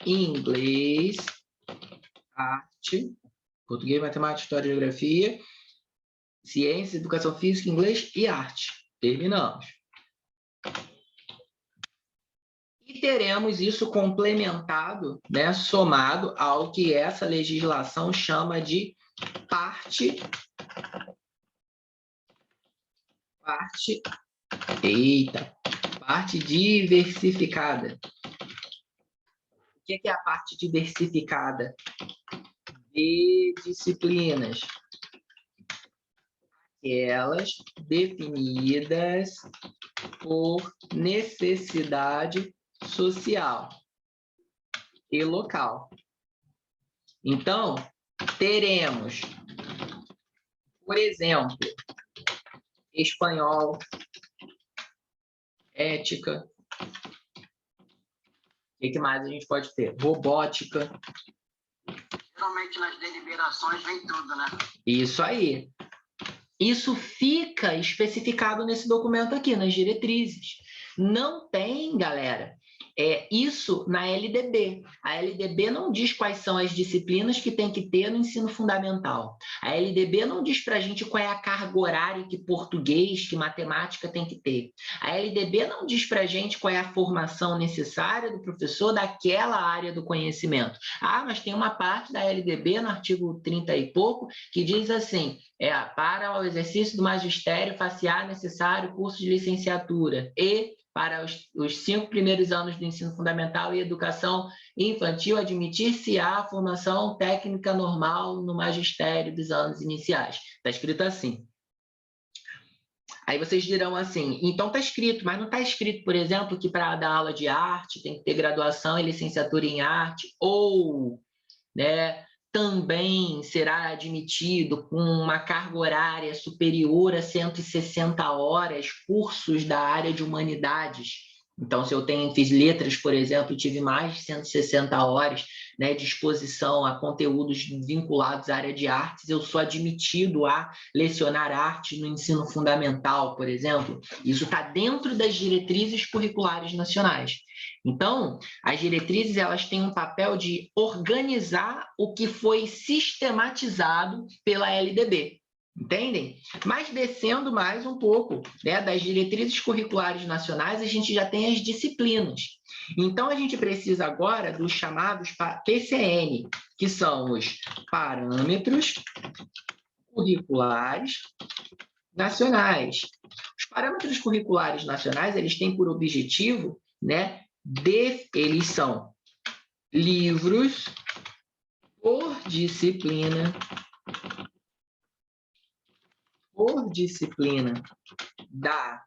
[SPEAKER 1] inglês, arte, português, matemática, história, geografia, ciência, educação física, inglês e arte. Terminamos. E teremos isso complementado, somado ao que essa legislação chama de parte diversificada. O que é a parte diversificada de disciplinas? Aquelas definidas por necessidade social e local. Então, teremos, por exemplo, espanhol, ética. O que mais a gente pode ter? Robótica.
[SPEAKER 2] Geralmente nas deliberações vem tudo, né?
[SPEAKER 1] Isso aí. Isso fica especificado nesse documento aqui, nas diretrizes. Não tem, galera, isso na LDB. A LDB não diz quais são as disciplinas que tem que ter no ensino fundamental. A LDB não diz para a gente qual é a carga horária que português, que matemática tem que ter. A LDB não diz para a gente qual é a formação necessária do professor daquela área do conhecimento. Ah, mas tem uma parte da LDB, no artigo 30 e pouco, que diz assim, para o exercício do magistério faciar necessário curso de licenciatura e para os 5 primeiros anos do ensino fundamental e educação infantil, admitir-se-á a formação técnica normal no magistério dos anos iniciais. Está escrito assim. Aí vocês dirão assim, então está escrito, mas não está escrito, por exemplo, que para dar aula de arte tem que ter graduação e licenciatura em arte, ou também será admitido com uma carga horária superior a 160 horas, cursos da área de humanidades. Então, se eu fiz letras, por exemplo, e tive mais de 160 horas né, de exposição a conteúdos vinculados à área de artes, eu sou admitido a lecionar arte no ensino fundamental, por exemplo. Isso está dentro das diretrizes curriculares nacionais. Então, as diretrizes elas têm um papel de organizar o que foi sistematizado pela LDB. Entendem? Mas descendo mais um pouco, né, das diretrizes curriculares nacionais, a gente já tem as disciplinas. Então, a gente precisa agora dos chamados PCN, que são os Parâmetros Curriculares Nacionais. Os Parâmetros Curriculares Nacionais, eles têm por objetivo, né, eles são livros por disciplina da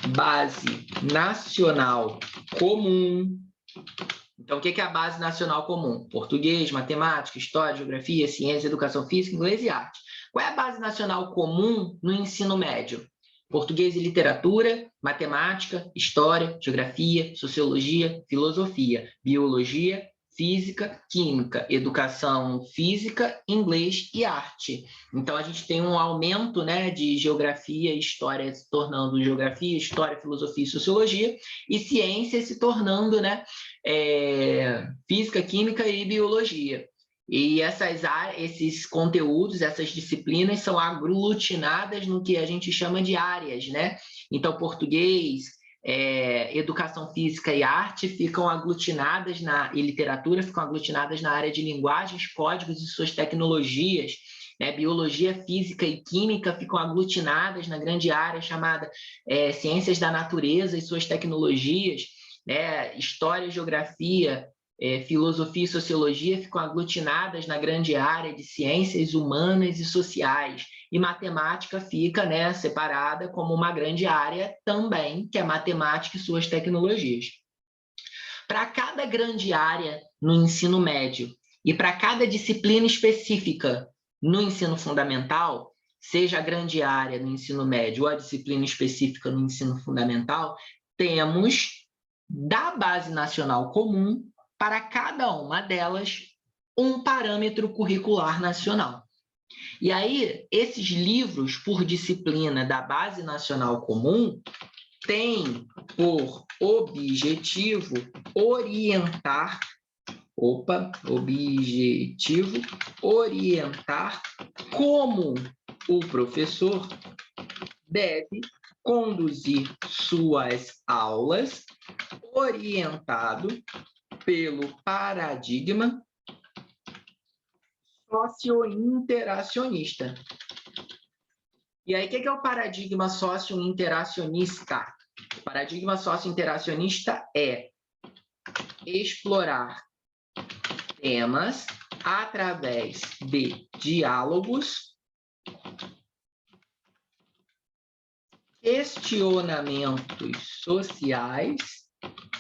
[SPEAKER 1] Base Nacional Comum. Então, o que é a Base Nacional Comum? Português, matemática, história, geografia, ciência, educação física, inglês e arte. Qual é a Base Nacional Comum no ensino médio? Português e literatura, matemática, história, geografia, sociologia, filosofia, biologia, física, química, educação física, inglês e arte. Então, a gente tem um aumento, né, de geografia e história se tornando geografia, história, filosofia e sociologia, e ciência se tornando, né, física, química e biologia. E esses conteúdos, essas disciplinas são aglutinadas no que a gente chama de áreas, né? Então, português, educação física e arte ficam aglutinadas e literatura ficam aglutinadas na área de linguagens, códigos e suas tecnologias, né? Biologia, física e química ficam aglutinadas na grande área chamada ciências da natureza e suas tecnologias, né? História, geografia, filosofia e sociologia ficam aglutinadas na grande área de ciências humanas e sociais, e matemática fica, né, separada como uma grande área também, que é matemática e suas tecnologias. Para cada grande área no ensino médio e para cada disciplina específica no ensino fundamental, seja a grande área no ensino médio ou a disciplina específica no ensino fundamental, temos da Base Nacional Comum para cada uma delas um parâmetro curricular nacional. E aí, esses livros por disciplina da Base Nacional Comum têm por objetivo orientar como o professor deve conduzir suas aulas, orientado pelo paradigma socio-interacionista. E aí, o que é o paradigma socio-interacionista? O paradigma socio-interacionista é explorar temas através de diálogos, questionamentos sociais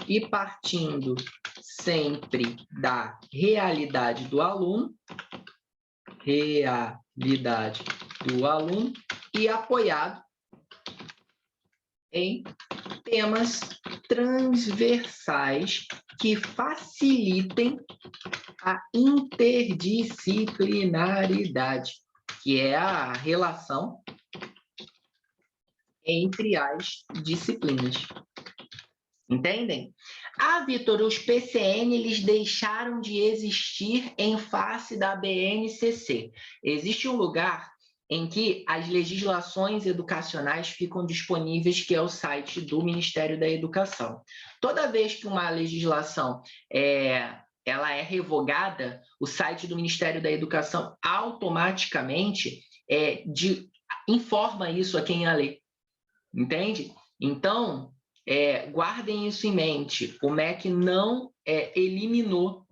[SPEAKER 1] e partindo sempre da realidade do aluno e apoiado em temas transversais que facilitem a interdisciplinaridade, que é a relação entre as disciplinas. Entendem? Vitor, os PCN eles deixaram de existir em face da BNCC. Existe um lugar em que as legislações educacionais ficam disponíveis, que é o site do Ministério da Educação. Toda vez que uma legislação ela é revogada, o site do Ministério da Educação automaticamente informa isso a quem a lê. Entende? Então, guardem isso em mente. O MEC não eliminou...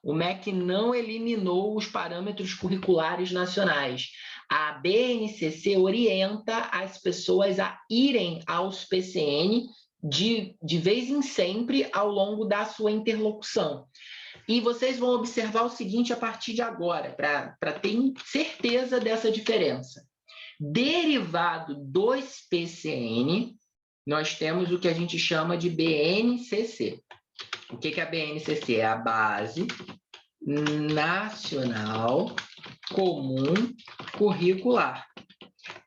[SPEAKER 1] O MEC não eliminou os parâmetros curriculares nacionais. A BNCC orienta as pessoas a irem aos PCN de vez em sempre ao longo da sua interlocução. E vocês vão observar o seguinte a partir de agora, para ter certeza dessa diferença. Derivado dos PCN, nós temos o que a gente chama de BNCC. O que é a BNCC? É a Base Nacional Comum Curricular.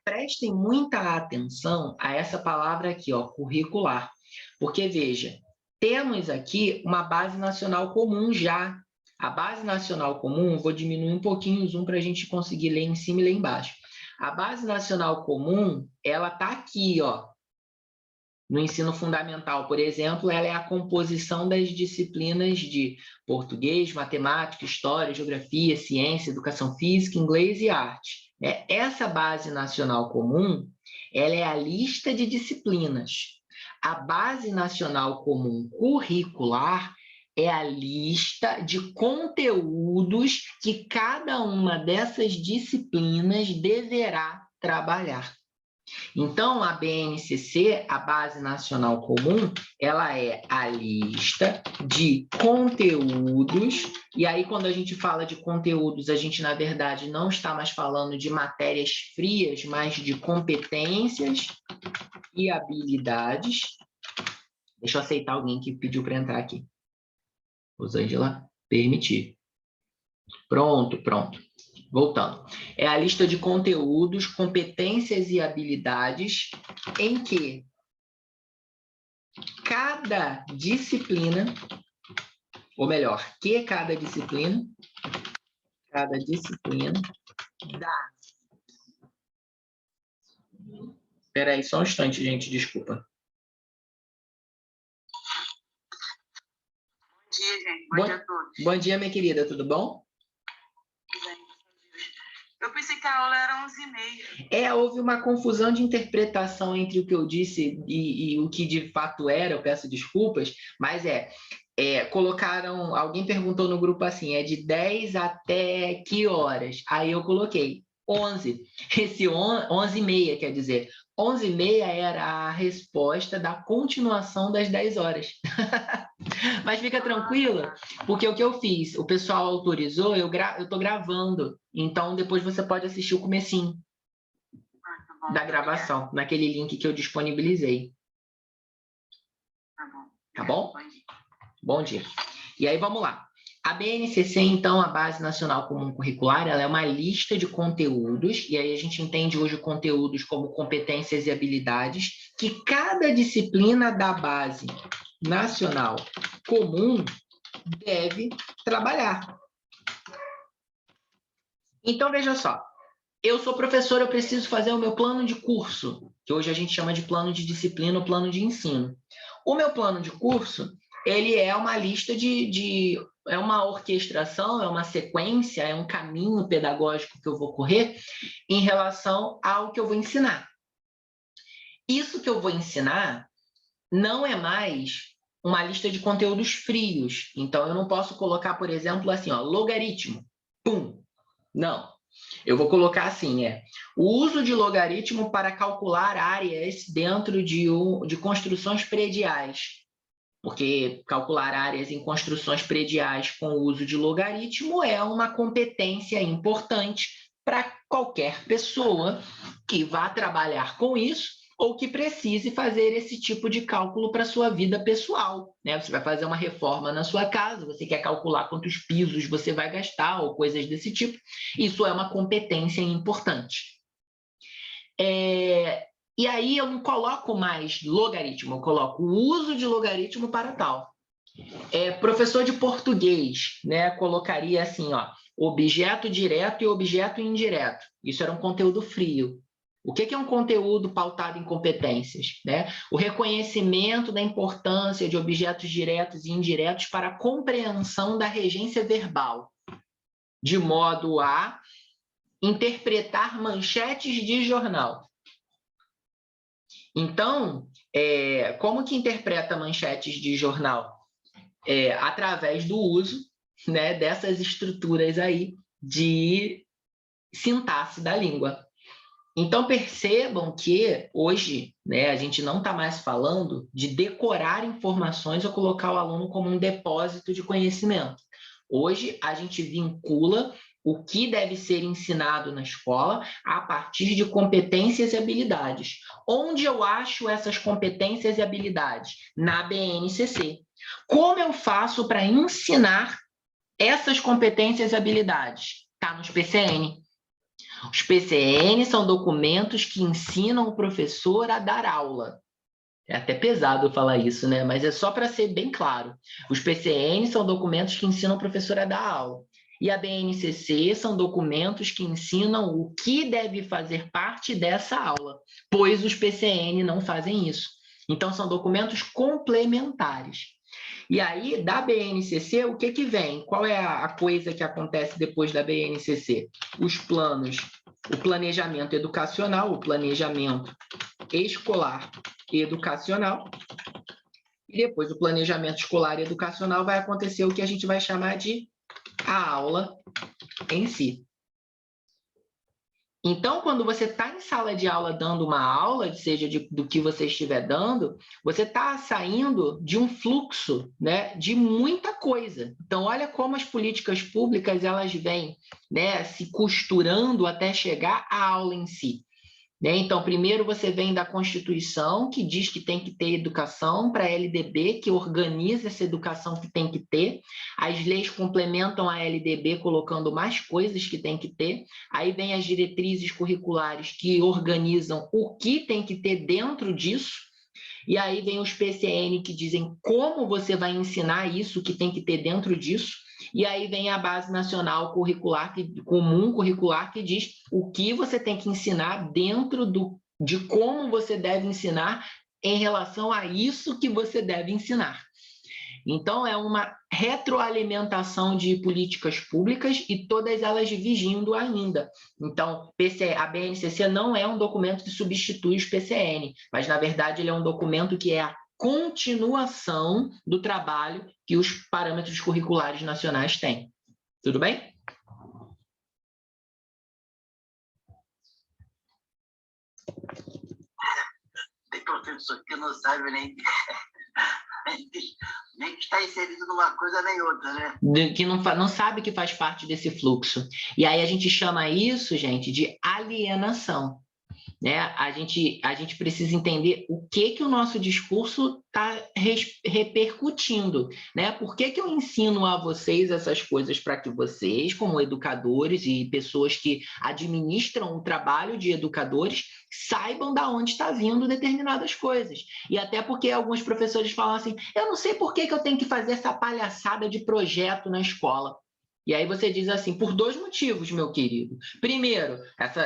[SPEAKER 1] Prestem muita atenção a essa palavra aqui, ó, curricular. Porque, veja, temos aqui uma base nacional comum já. A base nacional comum, vou diminuir um pouquinho o zoom para a gente conseguir ler em cima e ler embaixo. A base nacional comum, ela está aqui, ó. No ensino fundamental, por exemplo, ela é a composição das disciplinas de português, matemática, história, geografia, ciência, educação física, inglês e arte. Essa base nacional comum, ela é a lista de disciplinas. A base nacional comum curricular é a lista de conteúdos que cada uma dessas disciplinas deverá trabalhar. Então, a BNCC, a Base Nacional Comum, ela é a lista de conteúdos, e aí quando a gente fala de conteúdos, a gente, na verdade, não está mais falando de matérias frias, mas de competências e habilidades. Deixa eu aceitar alguém que pediu para entrar aqui. Rosângela, permitir. Pronto. Voltando. É a lista de conteúdos, competências e habilidades em que cada disciplina, ou melhor, que cada disciplina dá. Espera aí, só um instante, gente, desculpa.
[SPEAKER 2] Bom dia, gente. Bom dia a todos.
[SPEAKER 1] Bom dia, minha querida, tudo bom?
[SPEAKER 2] Eu pensei que a aula era 11h30.
[SPEAKER 1] Houve uma confusão de interpretação entre o que eu disse e o que de fato era, eu peço desculpas, mas colocaram, alguém perguntou no grupo assim, é de 10 até que horas? Aí eu coloquei 11, esse 11h30, quer dizer, 11h30 era a resposta da continuação das 10 horas. Mas fica tranquila, porque o que eu fiz, o pessoal autorizou, eu estou gravando, então depois você pode assistir o comecinho da gravação, naquele link que eu disponibilizei. Tá bom? Bom dia. E aí, vamos lá. A BNCC, então, a Base Nacional Comum Curricular, ela é uma lista de conteúdos, e aí a gente entende hoje conteúdos como competências e habilidades, que cada disciplina da Base Nacional Comum deve trabalhar. Então, veja só. Eu sou professor, eu preciso fazer o meu plano de curso, que hoje a gente chama de plano de disciplina ou plano de ensino. O meu plano de curso, ele é uma lista é uma orquestração, é uma sequência, é um caminho pedagógico que eu vou correr em relação ao que eu vou ensinar. Isso que eu vou ensinar não é mais uma lista de conteúdos frios. Então, eu não posso colocar, por exemplo, assim, ó, logaritmo. Pum! Não. Eu vou colocar assim, o uso de logaritmo para calcular áreas dentro de construções prediais. Porque calcular áreas em construções prediais com o uso de logaritmo é uma competência importante para qualquer pessoa que vá trabalhar com isso ou que precise fazer esse tipo de cálculo para a sua vida pessoal, né? Você vai fazer uma reforma na sua casa, você quer calcular quantos pisos você vai gastar ou coisas desse tipo. Isso é uma competência importante. E aí eu não coloco mais logaritmo, eu coloco o uso de logaritmo para tal. Professor de português, né, colocaria assim, ó, objeto direto e objeto indireto. Isso era um conteúdo frio. O que é um conteúdo pautado em competências? Né? O reconhecimento da importância de objetos diretos e indiretos para a compreensão da regência verbal, de modo a interpretar manchetes de jornal. Então, como que interpreta manchetes de jornal? Através do uso, né, dessas estruturas aí de sintaxe da língua. Então, percebam que hoje, né, a gente não está mais falando de decorar informações ou colocar o aluno como um depósito de conhecimento. Hoje, a gente vincula o que deve ser ensinado na escola a partir de competências e habilidades. Onde eu acho essas competências e habilidades? Na BNCC. Como eu faço para ensinar essas competências e habilidades? Está nos PCN. Os PCN são documentos que ensinam o professor a dar aula. É até pesado falar isso, né? Mas é só para ser bem claro. Os PCN são documentos que ensinam o professor a dar aula. E a BNCC são documentos que ensinam o que deve fazer parte dessa aula, pois os PCN não fazem isso. Então, são documentos complementares. E aí, da BNCC, o que vem? Qual é a coisa que acontece depois da BNCC? Os planos, o planejamento educacional, o planejamento escolar e educacional. E depois do planejamento escolar e educacional vai acontecer o que a gente vai chamar de a aula em si. Então, quando você está em sala de aula dando uma aula, seja do que você estiver dando, você está saindo de um fluxo, né, de muita coisa. Então, olha como as políticas públicas elas vêm, né, se costurando até chegar à aula em si. Então, primeiro você vem da Constituição, que diz que tem que ter educação, para a LDB, que organiza essa educação que tem que ter. As leis complementam a LDB, colocando mais coisas que tem que ter. Aí vem as diretrizes curriculares, que organizam o que tem que ter dentro disso. E aí vem os PCN, que dizem como você vai ensinar isso que tem que ter dentro disso. E aí vem a Base Nacional Curricular, Comum Curricular, que diz o que você tem que ensinar dentro de como você deve ensinar em relação a isso que você deve ensinar. Então, é uma retroalimentação de políticas públicas e todas elas vigindo ainda. Então, a BNCC não é um documento que substitui os PCN, mas, na verdade, ele é um documento que é a continuação do trabalho que os parâmetros curriculares nacionais têm. Tudo bem?
[SPEAKER 2] Tem professor que não sabe nem que está inserido numa coisa nem outra, né?
[SPEAKER 1] Que não sabe que faz parte desse fluxo. E aí a gente chama isso, gente, de alienação. Né? A gente precisa entender o que o nosso discurso está repercutindo, né? Por que eu ensino a vocês essas coisas para que vocês, como educadores e pessoas que administram o trabalho de educadores, saibam de onde está vindo determinadas coisas. E até porque alguns professores falam assim, eu não sei por que eu tenho que fazer essa palhaçada de projeto na escola. E aí você diz assim, por 2 motivos, meu querido. Primeiro,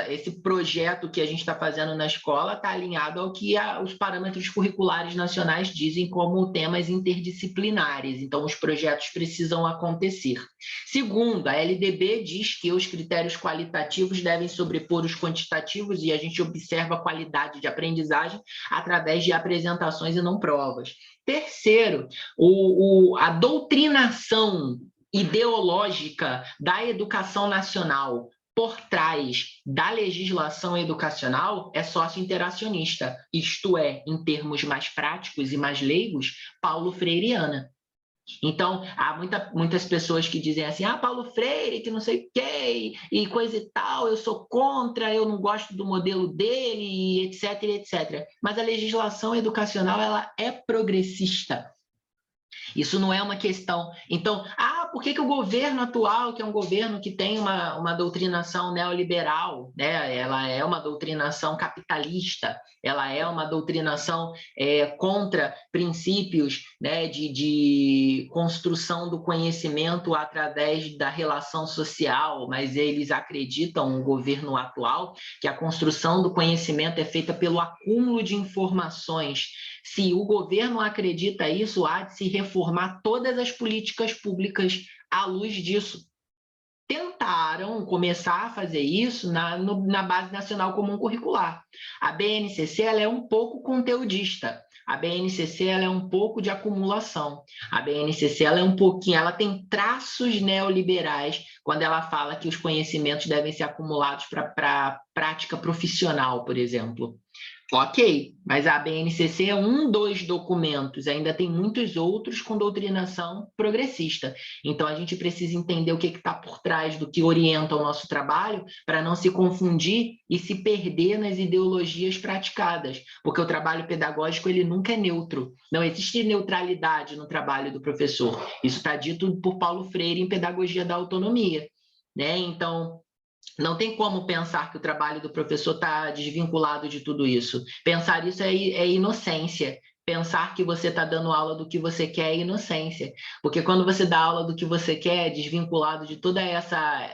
[SPEAKER 1] esse projeto que a gente está fazendo na escola está alinhado ao que os parâmetros curriculares nacionais dizem como temas interdisciplinares. Então, os projetos precisam acontecer. Segundo, a LDB diz que os critérios qualitativos devem sobrepor os quantitativos e a gente observa a qualidade de aprendizagem através de apresentações e não provas. Terceiro, a doutrinação ideológica da educação nacional por trás da legislação educacional é sócio-interacionista, isto é, em termos mais práticos e mais leigos, Paulo Freireana. Então, há muitas pessoas que dizem assim, Paulo Freire, que não sei o quê, e coisa e tal, eu sou contra, eu não gosto do modelo dele, etc, etc. Mas a legislação educacional, ela é progressista. Isso não é uma questão. Então, por que o governo atual, que é um governo que tem uma doutrinação neoliberal, né? Ela é uma doutrinação capitalista, ela é uma doutrinação contra princípios, né, de construção do conhecimento através da relação social, mas eles acreditam, o governo atual, que a construção do conhecimento é feita pelo acúmulo de informações. Se o governo acredita isso, há de se reformar todas as políticas públicas à luz disso. Tentaram começar a fazer isso na Base Nacional Comum Curricular. A BNCC ela é um pouco conteudista. A BNCC ela é um pouco de acumulação. A BNCC ela é um pouquinho, ela tem traços neoliberais quando ela fala que os conhecimentos devem ser acumulados para prática profissional, por exemplo. Ok, mas a BNCC é um dos documentos, ainda tem muitos outros com doutrinação progressista. Então, a gente precisa entender o que está por trás do que orienta o nosso trabalho para não se confundir e se perder nas ideologias praticadas, porque o trabalho pedagógico ele nunca é neutro. Não existe neutralidade no trabalho do professor. Isso está dito por Paulo Freire em Pedagogia da Autonomia, né? Então, não tem como pensar que o trabalho do professor está desvinculado de tudo isso. Pensar isso é inocência. Pensar que você está dando aula do que você quer é inocência. Porque quando você dá aula do que você quer, desvinculado de todo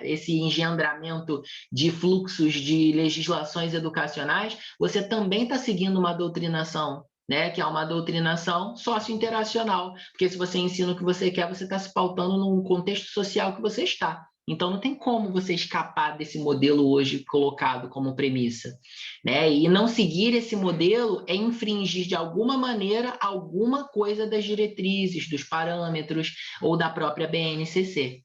[SPEAKER 1] esse engendramento de fluxos de legislações educacionais, você também está seguindo uma doutrinação, né? Que é uma doutrinação socio-interacional. Porque se você ensina o que você quer, você está se pautando num contexto social que você está. Então, não tem como você escapar desse modelo hoje colocado como premissa, né? E não seguir esse modelo é infringir, de alguma maneira, alguma coisa das diretrizes, dos parâmetros ou da própria BNCC.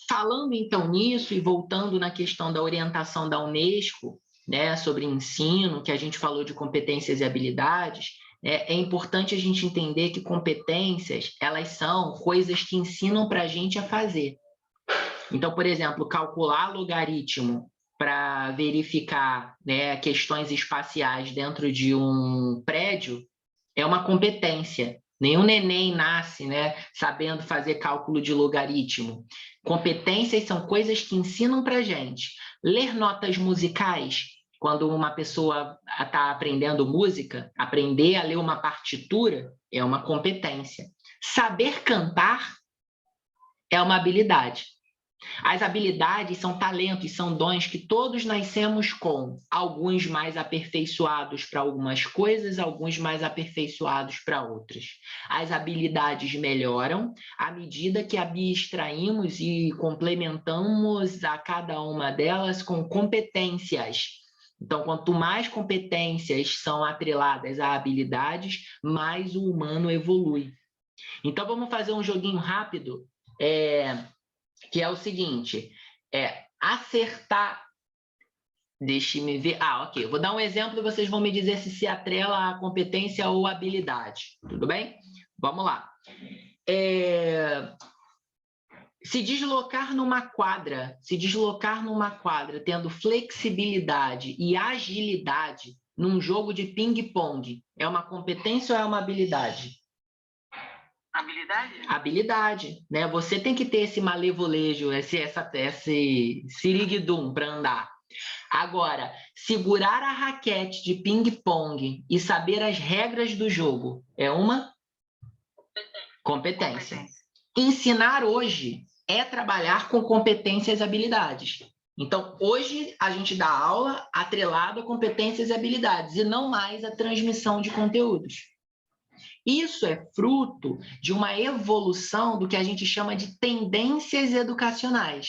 [SPEAKER 1] Falando, então, nisso e voltando na questão da orientação da Unesco, né, sobre ensino, que a gente falou de competências e habilidades, é importante a gente entender que competências, elas são coisas que ensinam para a gente a fazer. Então, por exemplo, calcular logaritmo para verificar, né, questões espaciais dentro de um prédio é uma competência. Nenhum neném nasce, né, sabendo fazer cálculo de logaritmo. Competências são coisas que ensinam para a gente. Ler notas musicais, quando uma pessoa está aprendendo música, aprender a ler uma partitura é uma competência. Saber cantar é uma habilidade. As habilidades são talentos, são dons que todos nascemos com, alguns mais aperfeiçoados para algumas coisas, alguns mais aperfeiçoados para outras. As habilidades melhoram à medida que abstraímos e complementamos a cada uma delas com competências. Então, quanto mais competências são atreladas a habilidades, mais o humano evolui. Então, vamos fazer um joguinho rápido, que é o seguinte, acertar... Deixe-me ver... ok. Eu vou dar um exemplo e vocês vão me dizer se atrela a competência ou habilidade. Tudo bem? Vamos lá. Se deslocar numa quadra, tendo flexibilidade e agilidade num jogo de ping-pong, é uma competência ou é uma habilidade?
[SPEAKER 2] Habilidade?
[SPEAKER 1] Habilidade, né? Você tem que ter esse malevolejo, esse siriguidum para andar. Agora, segurar a raquete de ping-pong e saber as regras do jogo é uma competência. Ensinar hoje é trabalhar com competências e habilidades. Então, hoje a gente dá aula atrelado a competências e habilidades e não mais a transmissão de conteúdos. Isso é fruto de uma evolução do que a gente chama de tendências educacionais.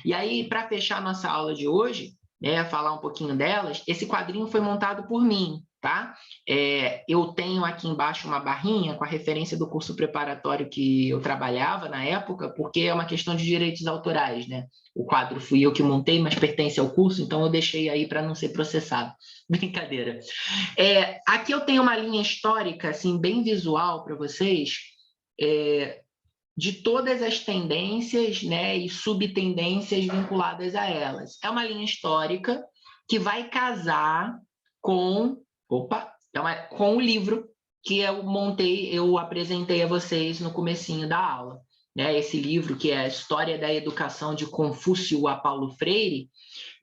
[SPEAKER 1] E aí, para fechar nossa aula de hoje, falar um pouquinho delas, esse quadrinho foi montado por mim, tá? Eu tenho aqui embaixo uma barrinha com a referência do curso preparatório que eu trabalhava na época, porque é uma questão de direitos autorais, né? O quadro fui eu que montei, mas pertence ao curso, então eu deixei aí para não ser processado. Brincadeira. Aqui eu tenho uma linha histórica, assim, bem visual para vocês, de todas as tendências, né, e subtendências vinculadas a elas. É uma linha histórica que vai casar com o livro que eu apresentei a vocês no comecinho da aula. Né? Esse livro, que é a História da Educação de Confúcio a Paulo Freire,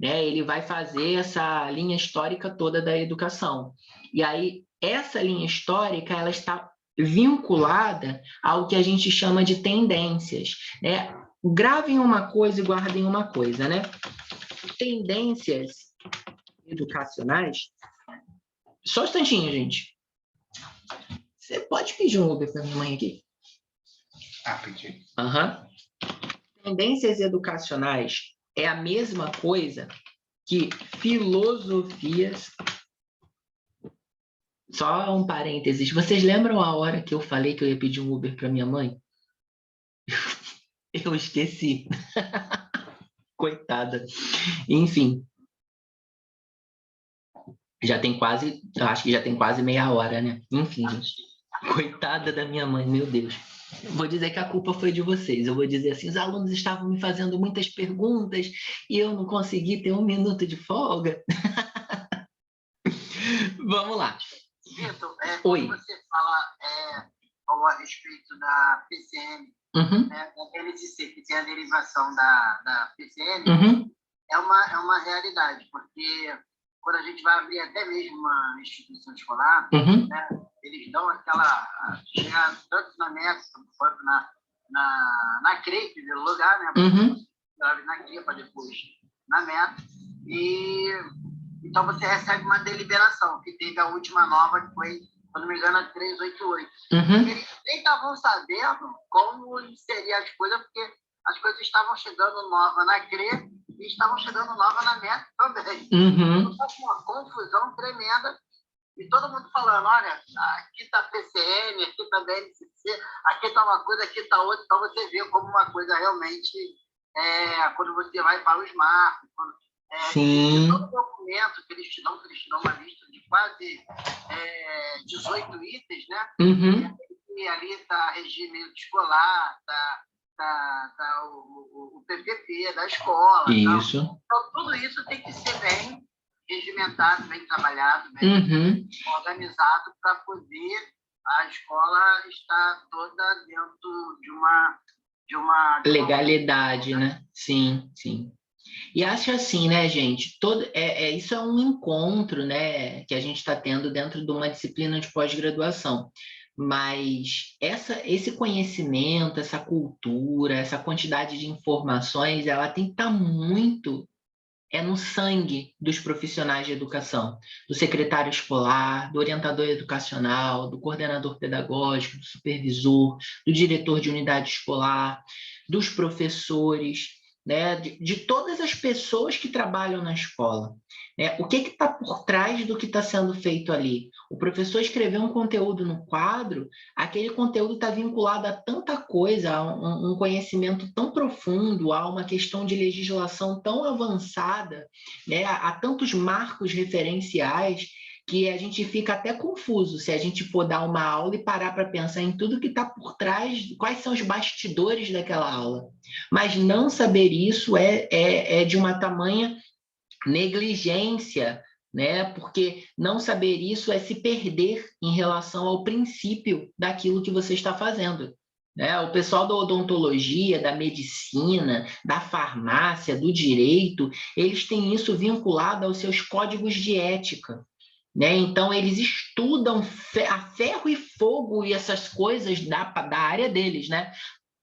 [SPEAKER 1] né? Ele vai fazer essa linha histórica toda da educação. E aí, essa linha histórica, ela está vinculada ao que a gente chama de tendências, né? Gravem uma coisa e guardem uma coisa, né? Tendências educacionais... Só um instantinho, gente. Você pode pedir um Uber para minha mãe aqui?
[SPEAKER 3] Pedi.
[SPEAKER 1] Tendências educacionais é a mesma coisa que filosofias... Só um parênteses. Vocês lembram a hora que eu falei que eu ia pedir um Uber para minha mãe? Eu esqueci. Coitada. Enfim. Eu acho que já tem quase meia hora, né? Enfim, gente. Coitada da minha mãe, meu Deus. Vou dizer que a culpa foi de vocês. Eu vou dizer assim, os alunos estavam me fazendo muitas perguntas e eu não consegui ter 1 minuto de folga. Vamos lá.
[SPEAKER 2] Vitor,
[SPEAKER 1] Oi.
[SPEAKER 2] quando você falou a respeito da PCN, né, da BNCC, que tem a derivação da PCN, é uma realidade, porque quando a gente vai abrir até mesmo uma instituição escolar, né, eles dão chega tanto na MEC quanto na CREI, em primeiro lugar, né, na CREI para depois na MEC, e então você recebe uma deliberação, que teve a última nova, que foi, se não me engano, a 388. Eles nem estavam sabendo como inserir as coisas, porque as coisas estavam chegando novas na CRE e estavam chegando novas na MEC também. Então, uma confusão tremenda. E todo mundo falando, olha, aqui está a PCN, aqui está a BNCC, aqui está uma coisa, aqui está outra. Então, você vê como uma coisa realmente, quando você vai para os marcos, todo documento que eles te dão uma lista de quase 18 itens, né? E ali está regime escolar, está o PPP da escola.
[SPEAKER 1] Isso.
[SPEAKER 2] Então, tudo isso tem que ser bem regimentado, bem trabalhado, bem organizado, para poder a escola estar toda dentro de uma
[SPEAKER 1] legalidade, né? Sim, sim. E acho assim, né, gente? Isso é um encontro, né, que a gente está tendo dentro de uma disciplina de pós-graduação. Mas esse conhecimento, essa cultura, essa quantidade de informações, ela tem que estar muito no sangue dos profissionais de educação, do secretário escolar, do orientador educacional, do coordenador pedagógico, do supervisor, do diretor de unidade escolar, dos professores, né, de todas as pessoas que trabalham na escola. Né? O que está por trás do que está sendo feito ali? O professor escreveu um conteúdo no quadro, aquele conteúdo está vinculado a tanta coisa, a um conhecimento tão profundo, a uma questão de legislação tão avançada, né? A tantos marcos referenciais, que a gente fica até confuso se a gente for dar uma aula e parar para pensar em tudo que está por trás, quais são os bastidores daquela aula. Mas não saber isso é de uma tamanha negligência, né? Porque não saber isso é se perder em relação ao princípio daquilo que você está fazendo. Né? O pessoal da odontologia, da medicina, da farmácia, do direito, eles têm isso vinculado aos seus códigos de ética. Né? Então, eles estudam a ferro e fogo e essas coisas da área deles, né?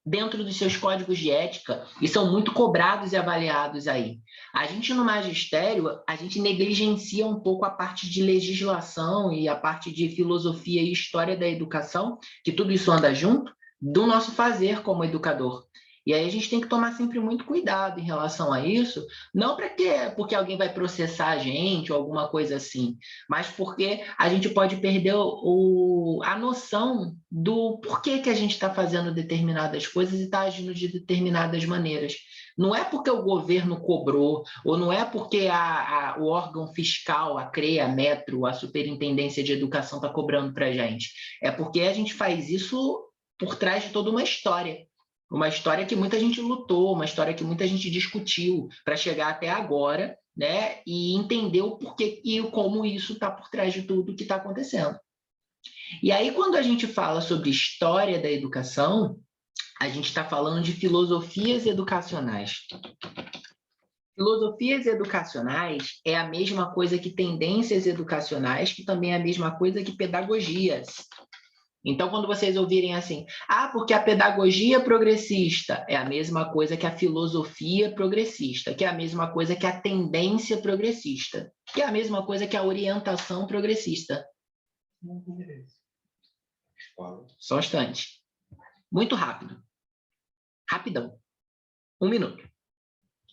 [SPEAKER 1] Dentro dos seus códigos de ética, e são muito cobrados e avaliados aí. A gente, no magistério, a gente negligencia um pouco a parte de legislação e a parte de filosofia e história da educação, que tudo isso anda junto, do nosso fazer como educador. E aí a gente tem que tomar sempre muito cuidado em relação a isso, não porque alguém vai processar a gente ou alguma coisa assim, mas porque a gente pode perder a noção do porquê que a gente está fazendo determinadas coisas e está agindo de determinadas maneiras. Não é porque o governo cobrou, ou não é porque o órgão fiscal, a CREA, a Metro, a Superintendência de Educação está cobrando para a gente. É porque a gente faz isso por trás de toda uma história que muita gente lutou, uma história que muita gente discutiu para chegar até agora, né? E entender o porquê e como isso está por trás de tudo que está acontecendo. E aí, quando a gente fala sobre história da educação, a gente está falando de filosofias educacionais. Filosofias educacionais é a mesma coisa que tendências educacionais, que também é a mesma coisa que pedagogias. Então, quando vocês ouvirem assim, porque a pedagogia progressista é a mesma coisa que a filosofia progressista, que é a mesma coisa que a tendência progressista, que é a mesma coisa que a orientação progressista. Só um instante. Muito rápido. Rapidão. 1 minuto.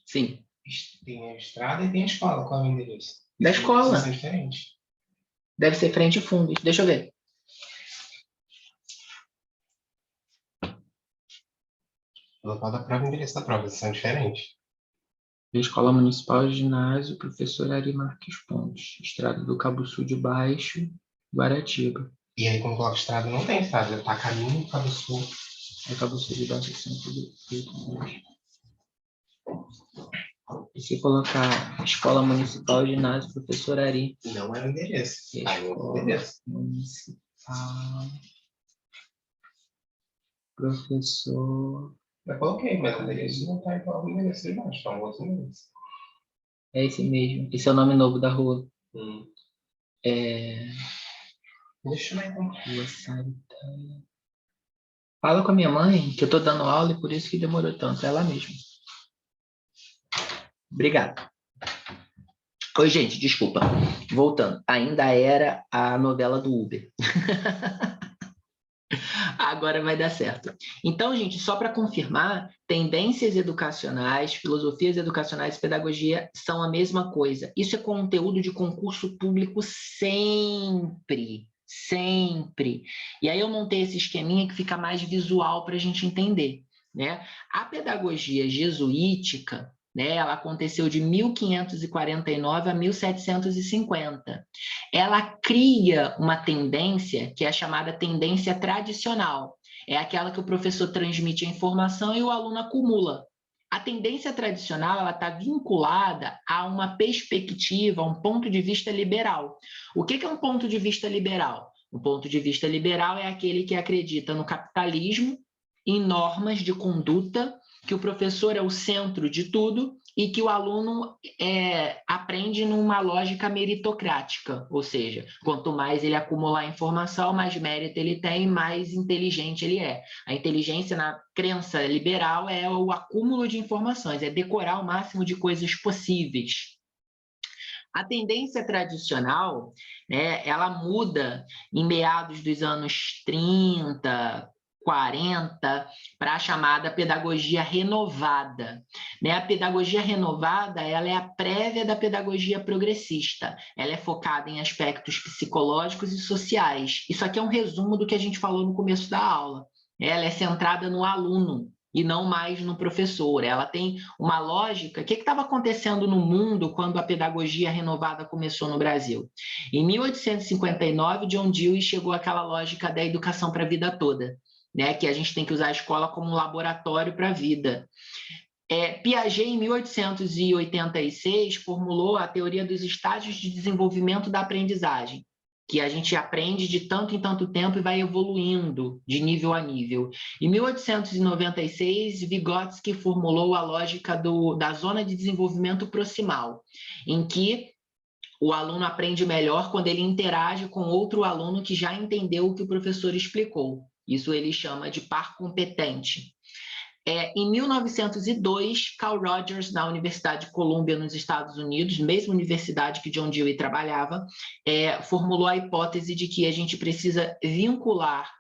[SPEAKER 1] Sim.
[SPEAKER 4] Tem a estrada e tem a escola. Qual é o endereço?
[SPEAKER 1] Da escola.
[SPEAKER 4] São diferentes.
[SPEAKER 1] Deve ser frente e fundos. Deixa eu ver.
[SPEAKER 4] O local da prova e o endereço da prova são diferentes.
[SPEAKER 1] Escola Municipal Ginásio, professor Ari Marques Pontes, Estrada do Cabo Sul de Baixo, Guaratiba.
[SPEAKER 4] E aí, quando coloca estrada, não tem estrada, tá caminho do Cabo Sul.
[SPEAKER 1] É Cabo Sul de Baixo, centro do Rio. E se colocar Escola Municipal Ginásio, professor Ari.
[SPEAKER 4] Não é o endereço.
[SPEAKER 1] Escola Municipal, professor...
[SPEAKER 4] Eu coloquei, mas o endereço não tá igual ao endereço de baixo, tá um outro endereço.
[SPEAKER 1] É esse mesmo. Esse é o nome novo da rua.
[SPEAKER 4] Deixa eu ver como.
[SPEAKER 1] Fala com a minha mãe, que eu tô dando aula e por isso que demorou tanto. É ela mesma. Obrigado. Oi, gente, desculpa. Voltando. Ainda era a novela do Uber. Agora vai dar certo. Então, gente, só para confirmar, tendências educacionais, filosofias educacionais e pedagogia são a mesma coisa. Isso é conteúdo de concurso público sempre. Sempre. E aí eu montei esse esqueminha que fica mais visual para a gente entender, né? A pedagogia jesuítica, né, ela aconteceu de 1549 a 1750. Ela cria uma tendência que é chamada tendência tradicional. É aquela que o professor transmite a informação e o aluno acumula. A tendência tradicional ela está vinculada a uma perspectiva, a um ponto de vista liberal. O que é um ponto de vista liberal? Um ponto de vista liberal é aquele que acredita no capitalismo, em normas de conduta, que o professor é o centro de tudo e que o aluno aprende numa lógica meritocrática, ou seja, quanto mais ele acumular informação, mais mérito ele tem, mais inteligente ele é. A inteligência na crença liberal é o acúmulo de informações, é decorar o máximo de coisas possíveis. A tendência tradicional, né, ela muda em meados dos anos 30, 40, para a chamada pedagogia renovada. Né? A pedagogia renovada ela é a prévia da pedagogia progressista. Ela é focada em aspectos psicológicos e sociais. Isso aqui é um resumo do que a gente falou no começo da aula. Ela é centrada no aluno e não mais no professor. Ela tem uma lógica. O que estava acontecendo no mundo quando a pedagogia renovada começou no Brasil? Em 1859, John Dewey chegou àquela lógica da educação para a vida toda. Né, que a gente tem que usar a escola como um laboratório para a vida. Piaget, em 1886, formulou a teoria dos estágios de desenvolvimento da aprendizagem, que a gente aprende de tanto em tanto tempo e vai evoluindo de nível a nível. Em 1896, Vygotsky formulou a lógica da zona de desenvolvimento proximal, em que o aluno aprende melhor quando ele interage com outro aluno que já entendeu o que o professor explicou. Isso ele chama de par competente. Em 1902, Carl Rogers, na Universidade de Columbia, nos Estados Unidos, mesma universidade que John Dewey trabalhava, formulou a hipótese de que a gente precisa vincular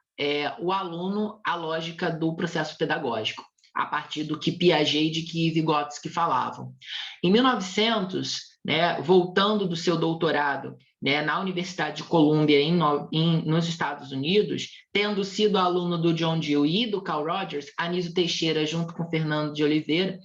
[SPEAKER 1] o aluno à lógica do processo pedagógico, a partir do que Piaget e de que Vygotsky falavam. Em 1900, né, voltando do seu doutorado, né, na Universidade de Columbia, nos Estados Unidos, tendo sido aluno do John Dewey e do Carl Rogers, Anísio Teixeira, junto com Fernando de Oliveira,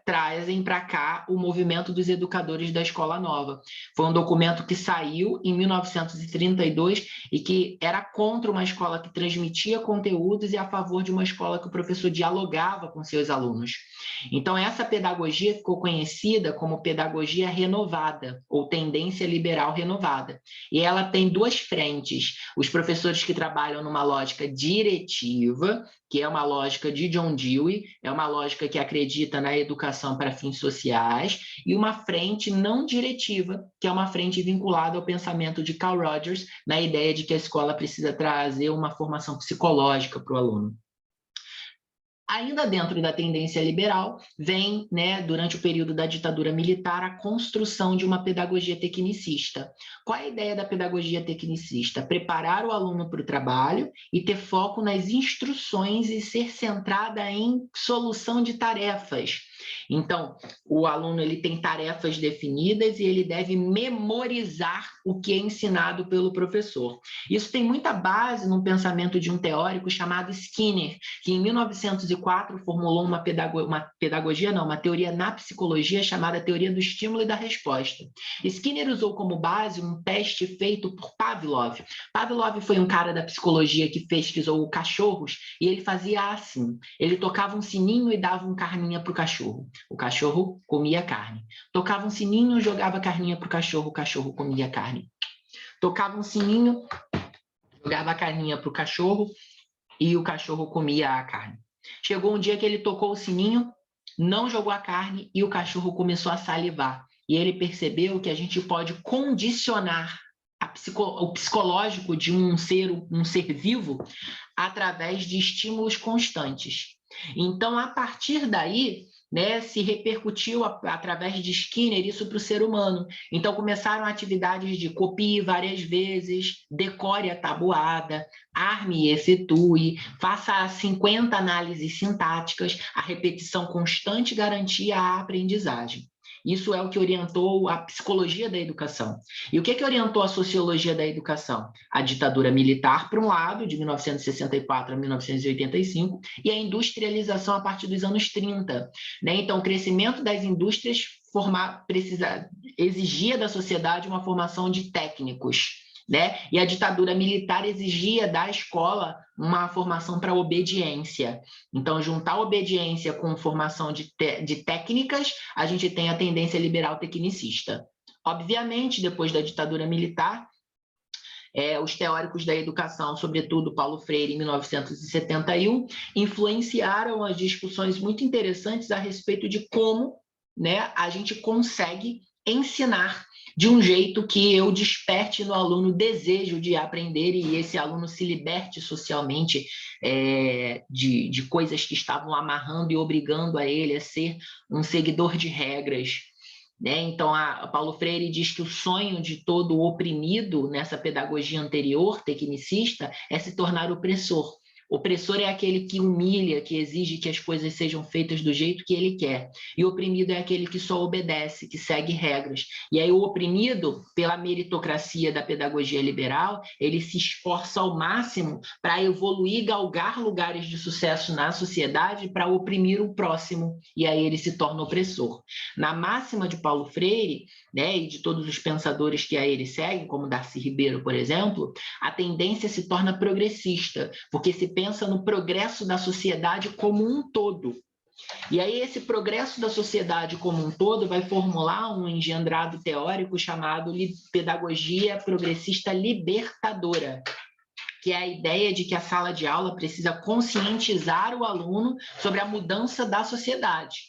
[SPEAKER 1] trazem para cá o movimento dos educadores da Escola Nova. Foi um documento que saiu em 1932 e que era contra uma escola que transmitia conteúdos e a favor de uma escola que o professor dialogava com seus alunos. Então, essa pedagogia ficou conhecida como pedagogia renovada, ou tendência liberal renovada. E ela tem duas frentes. Os professores que trabalham numa lógica diretiva, que é uma lógica de John Dewey, é uma lógica que acredita na educação para fins sociais, e uma frente não diretiva, que é uma frente vinculada ao pensamento de Carl Rogers, na ideia de que a escola precisa trazer uma formação psicológica para o aluno. Ainda dentro da tendência liberal, vem, né, durante o período da ditadura militar, a construção de uma pedagogia tecnicista. Qual é a ideia da pedagogia tecnicista? Preparar o aluno para o trabalho e ter foco nas instruções e ser centrada em solução de tarefas. Então, o aluno ele tem tarefas definidas e ele deve memorizar o que é ensinado pelo professor. Isso tem muita base no pensamento de um teórico chamado Skinner, que em 1904 formulou uma teoria na psicologia chamada teoria do estímulo e da resposta. Skinner usou como base um teste feito por Pavlov. Pavlov foi um cara da psicologia que pesquisou cachorros e ele fazia assim, ele tocava um sininho e dava um carninha para o cachorro comia carne. Tocava um sininho, jogava carninha para o cachorro comia carne. Tocava um sininho, jogava a carninha para o cachorro e o cachorro comia a carne. Chegou um dia que ele tocou o sininho, não jogou a carne e o cachorro começou a salivar. E ele percebeu que a gente pode condicionar o psicológico de um ser vivo através de estímulos constantes. Então, a partir daí, né, se repercutiu através de Skinner isso para o ser humano. Então, começaram atividades de copie várias vezes, decore a tabuada, arme e efetue, faça 50 análises sintáticas, a repetição constante garantia a aprendizagem. Isso é o que orientou a psicologia da educação. E o que orientou a sociologia da educação? A ditadura militar, por um lado, de 1964 a 1985, e a industrialização a partir dos anos 30. Né? Então, o crescimento das indústrias exigia da sociedade uma formação de técnicos. Né? E a ditadura militar exigia da escola uma formação para obediência. Então, juntar obediência com formação de técnicas, a gente tem a tendência liberal tecnicista. Obviamente, depois da ditadura militar, os teóricos da educação, sobretudo Paulo Freire, em 1971, influenciaram as discussões muito interessantes a respeito de como, né, a gente consegue ensinar de um jeito que eu desperte no aluno desejo de aprender e esse aluno se liberte socialmente de coisas que estavam amarrando e obrigando a ele a ser um seguidor de regras. Né? Então, Paulo Freire diz que o sonho de todo oprimido nessa pedagogia anterior, tecnicista, é se tornar opressor. Opressor é aquele que humilha, que exige que as coisas sejam feitas do jeito que ele quer. E oprimido é aquele que só obedece, que segue regras. E aí o oprimido, pela meritocracia da pedagogia liberal, ele se esforça ao máximo para evoluir, galgar lugares de sucesso na sociedade para oprimir o próximo. E aí ele se torna opressor. Na máxima de Paulo Freire, né, e de todos os pensadores que a ele seguem, como Darcy Ribeiro, por exemplo, a tendência se torna progressista, porque se pensa no progresso da sociedade como um todo. E aí esse progresso da sociedade como um todo vai formular um engendrado teórico chamado pedagogia progressista libertadora, que é a ideia de que a sala de aula precisa conscientizar o aluno sobre a mudança da sociedade.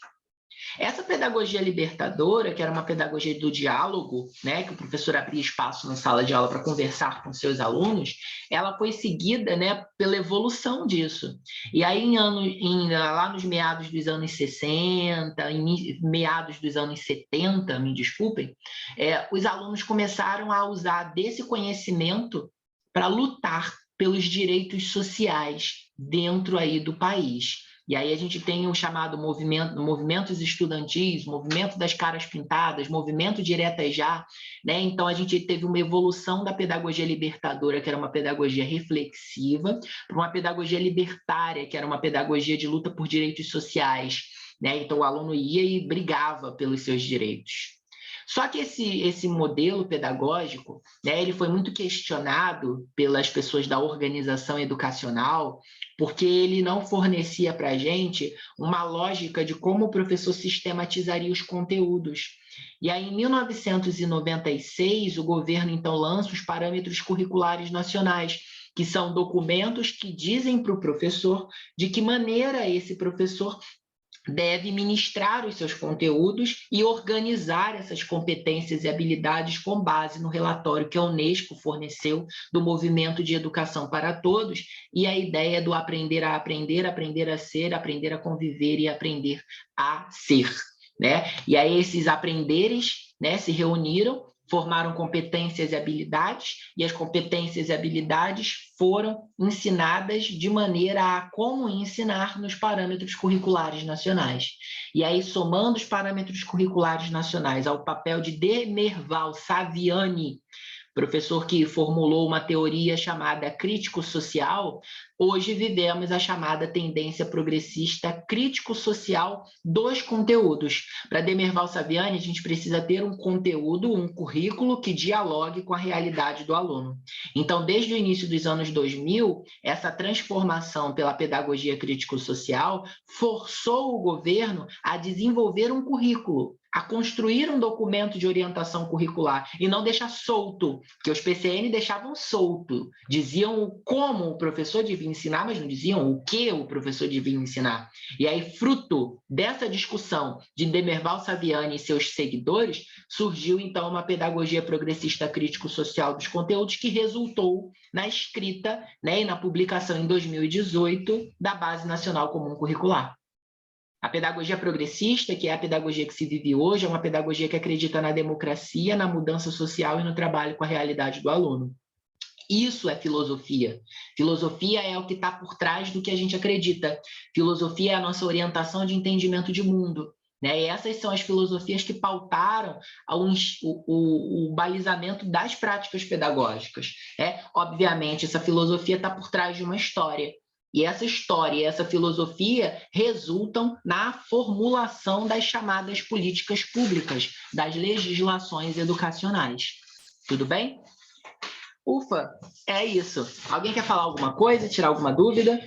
[SPEAKER 1] Essa pedagogia libertadora, que era uma pedagogia do diálogo, né, que o professor abria espaço na sala de aula para conversar com seus alunos, ela foi seguida, né, pela evolução disso. E aí, lá nos meados dos anos 60, em meados dos anos 70, me desculpem, os alunos começaram a usar desse conhecimento para lutar pelos direitos sociais dentro aí do país. E aí a gente tem o chamado movimentos estudantis, movimento das caras pintadas, movimento direta já, né? Então a gente teve uma evolução da pedagogia libertadora, que era uma pedagogia reflexiva, para uma pedagogia libertária, que era uma pedagogia de luta por direitos sociais, né? Então o aluno ia e brigava pelos seus direitos. Só que esse modelo pedagógico, né, ele foi muito questionado pelas pessoas da organização educacional, porque ele não fornecia para a gente uma lógica de como o professor sistematizaria os conteúdos. E aí, em 1996, o governo, então, lança os parâmetros curriculares nacionais, que são documentos que dizem para o professor de que maneira esse professor deve ministrar os seus conteúdos e organizar essas competências e habilidades com base no relatório que a Unesco forneceu do Movimento de Educação para Todos e a ideia do aprender a aprender, aprender a ser, aprender a conviver e aprender a ser. Né? E aí esses aprenderes, né, se reuniram, formaram competências e habilidades, e as competências e habilidades foram ensinadas de maneira a como ensinar nos parâmetros curriculares nacionais. E aí, somando os parâmetros curriculares nacionais ao papel de Demerval Saviani, professor que formulou uma teoria chamada crítico-social, hoje vivemos a chamada tendência progressista crítico-social dos conteúdos. Para Demerval Saviani, a gente precisa ter um conteúdo, um currículo que dialogue com a realidade do aluno. Então, desde o início dos anos 2000, essa transformação pela pedagogia crítico-social forçou o governo a desenvolver um currículo, a construir um documento de orientação curricular e não deixar solto, porque os PCN deixavam solto, diziam como o professor devia ensinar, mas não diziam o que o professor devia ensinar. E aí, fruto dessa discussão de Demerval Saviani e seus seguidores, surgiu então uma pedagogia progressista crítico-social dos conteúdos que resultou na escrita, né, e na publicação em 2018 da Base Nacional Comum Curricular. A pedagogia progressista, que é a pedagogia que se vive hoje, é uma pedagogia que acredita na democracia, na mudança social e no trabalho com a realidade do aluno. Isso é filosofia. Filosofia é o que está por trás do que a gente acredita. Filosofia é a nossa orientação de entendimento de mundo, né? E essas são as filosofias que pautaram o balizamento das práticas pedagógicas. Obviamente, essa filosofia está por trás de uma história. E essa história e essa filosofia resultam na formulação das chamadas políticas públicas, das legislações educacionais. Tudo bem? Ufa, é isso. Alguém quer falar alguma coisa, tirar alguma dúvida?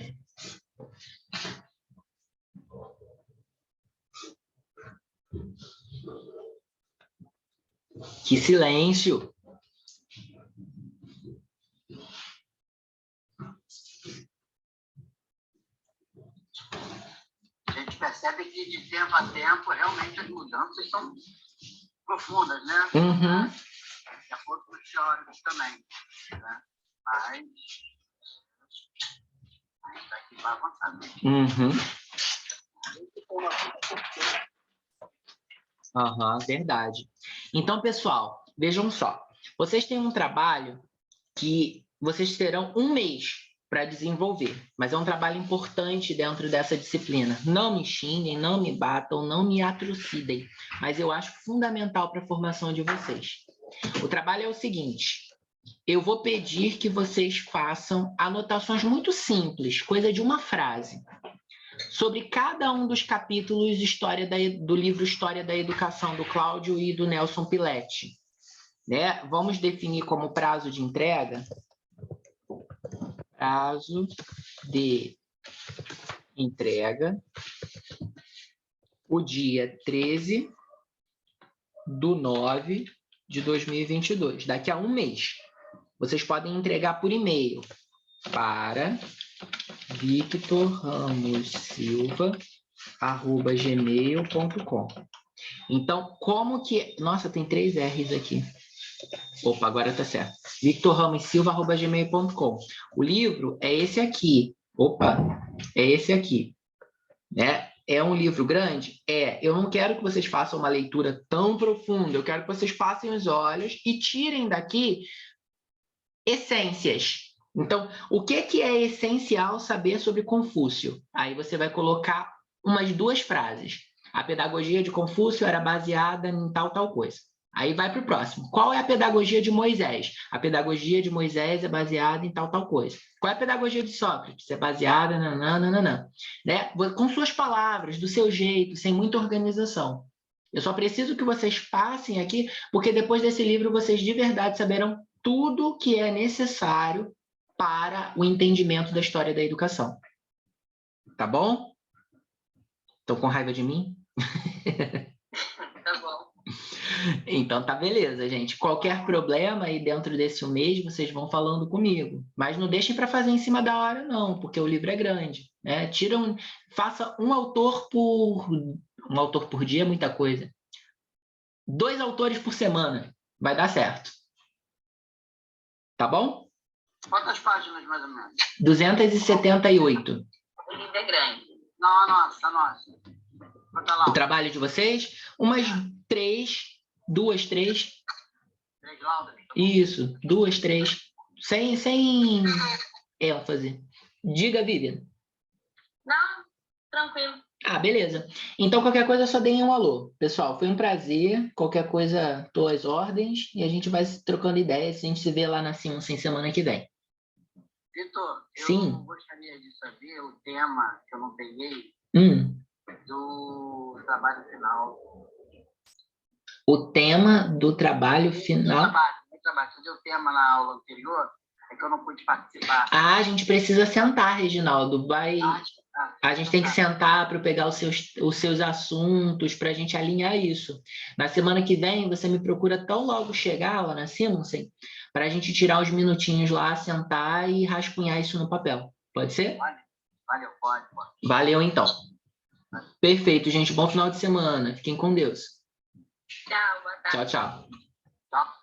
[SPEAKER 1] Que silêncio!
[SPEAKER 2] A gente percebe que de tempo a tempo realmente as mudanças são profundas, né?
[SPEAKER 1] Uhum.
[SPEAKER 2] De acordo com os teóricos também, né? Mas a gente daqui vai avançar mesmo.
[SPEAKER 1] Verdade. Então, pessoal, vejam só. Vocês têm um trabalho que vocês terão um mês para desenvolver, mas é um trabalho importante dentro dessa disciplina. Não me xinguem, não me batam, não me atrocidem, mas eu acho fundamental para a formação de vocês. O trabalho é o seguinte: eu vou pedir que vocês façam anotações muito simples, coisa de uma frase, sobre cada um dos capítulos do livro História da Educação, do Cláudio e do Nelson Piletti. Né? Vamos definir como prazo de entrega. Prazo de entrega, o dia 13/9/2022, daqui a um mês. Vocês podem entregar por e-mail para victorramossilva@gmail.com. Então, como que... Nossa, tem 3 R's aqui. Opa, agora tá certo. victorramossilva@gmail.com. O livro é esse aqui. Opa, é esse aqui. Né? É um livro grande? Eu não quero que vocês façam uma leitura tão profunda. Eu quero que vocês passem os olhos e tirem daqui essências. Então, o que é essencial saber sobre Confúcio? Aí você vai colocar umas 2 frases. A pedagogia de Confúcio era baseada em tal coisa. Aí vai para o próximo. Qual é a pedagogia de Moisés? A pedagogia de Moisés é baseada em tal coisa. Qual é a pedagogia de Sócrates? É baseada né? Com suas palavras, do seu jeito, sem muita organização. Eu só preciso que vocês passem aqui, porque depois desse livro vocês de verdade saberão tudo que é necessário para o entendimento da história da educação. Tá bom? Estão com raiva de mim?
[SPEAKER 2] Tá bom.
[SPEAKER 1] Então tá beleza, gente. Qualquer problema aí dentro desse um mês, vocês vão falando comigo. Mas não deixem para fazer em cima da hora, não, porque o livro é grande. Né? Faça um autor por dia, é muita coisa. 2 autores por semana, vai dar certo. Tá bom?
[SPEAKER 2] Quantas páginas, mais ou menos?
[SPEAKER 1] 278.
[SPEAKER 2] O livro é grande. Não, a nossa.
[SPEAKER 1] O trabalho de vocês? Umas 3, 2, 3.
[SPEAKER 2] 3 laudas?
[SPEAKER 1] Isso, 2, 3. Sem ênfase. Diga, Vivian.
[SPEAKER 5] Não, tranquilo.
[SPEAKER 1] Ah, beleza. Então, qualquer coisa, só deem um alô. Pessoal, foi um prazer. Qualquer coisa, tô às ordens. E a gente vai trocando ideias. A gente se vê lá na Simonsen semana que vem.
[SPEAKER 2] Vitor,
[SPEAKER 1] Sim.
[SPEAKER 2] Eu gostaria de saber o tema que eu não peguei do trabalho final.
[SPEAKER 1] O tema do trabalho final?
[SPEAKER 2] Do trabalho. Você deu o tema na aula anterior, é que eu não pude participar.
[SPEAKER 1] Ah, a gente precisa sentar, Reginaldo. A gente tem que sentar para pegar os seus assuntos, para a gente alinhar isso. Na semana que vem, você me procura tão logo chegar lá na Simonsen, para a gente tirar uns minutinhos lá, sentar e rascunhar isso no papel. Pode ser?
[SPEAKER 2] Valeu, pode.
[SPEAKER 1] Valeu, então. Perfeito, gente. Bom final de semana. Fiquem com Deus.
[SPEAKER 5] Tchau, boa tarde.
[SPEAKER 1] Tchau, tchau.
[SPEAKER 2] Tchau.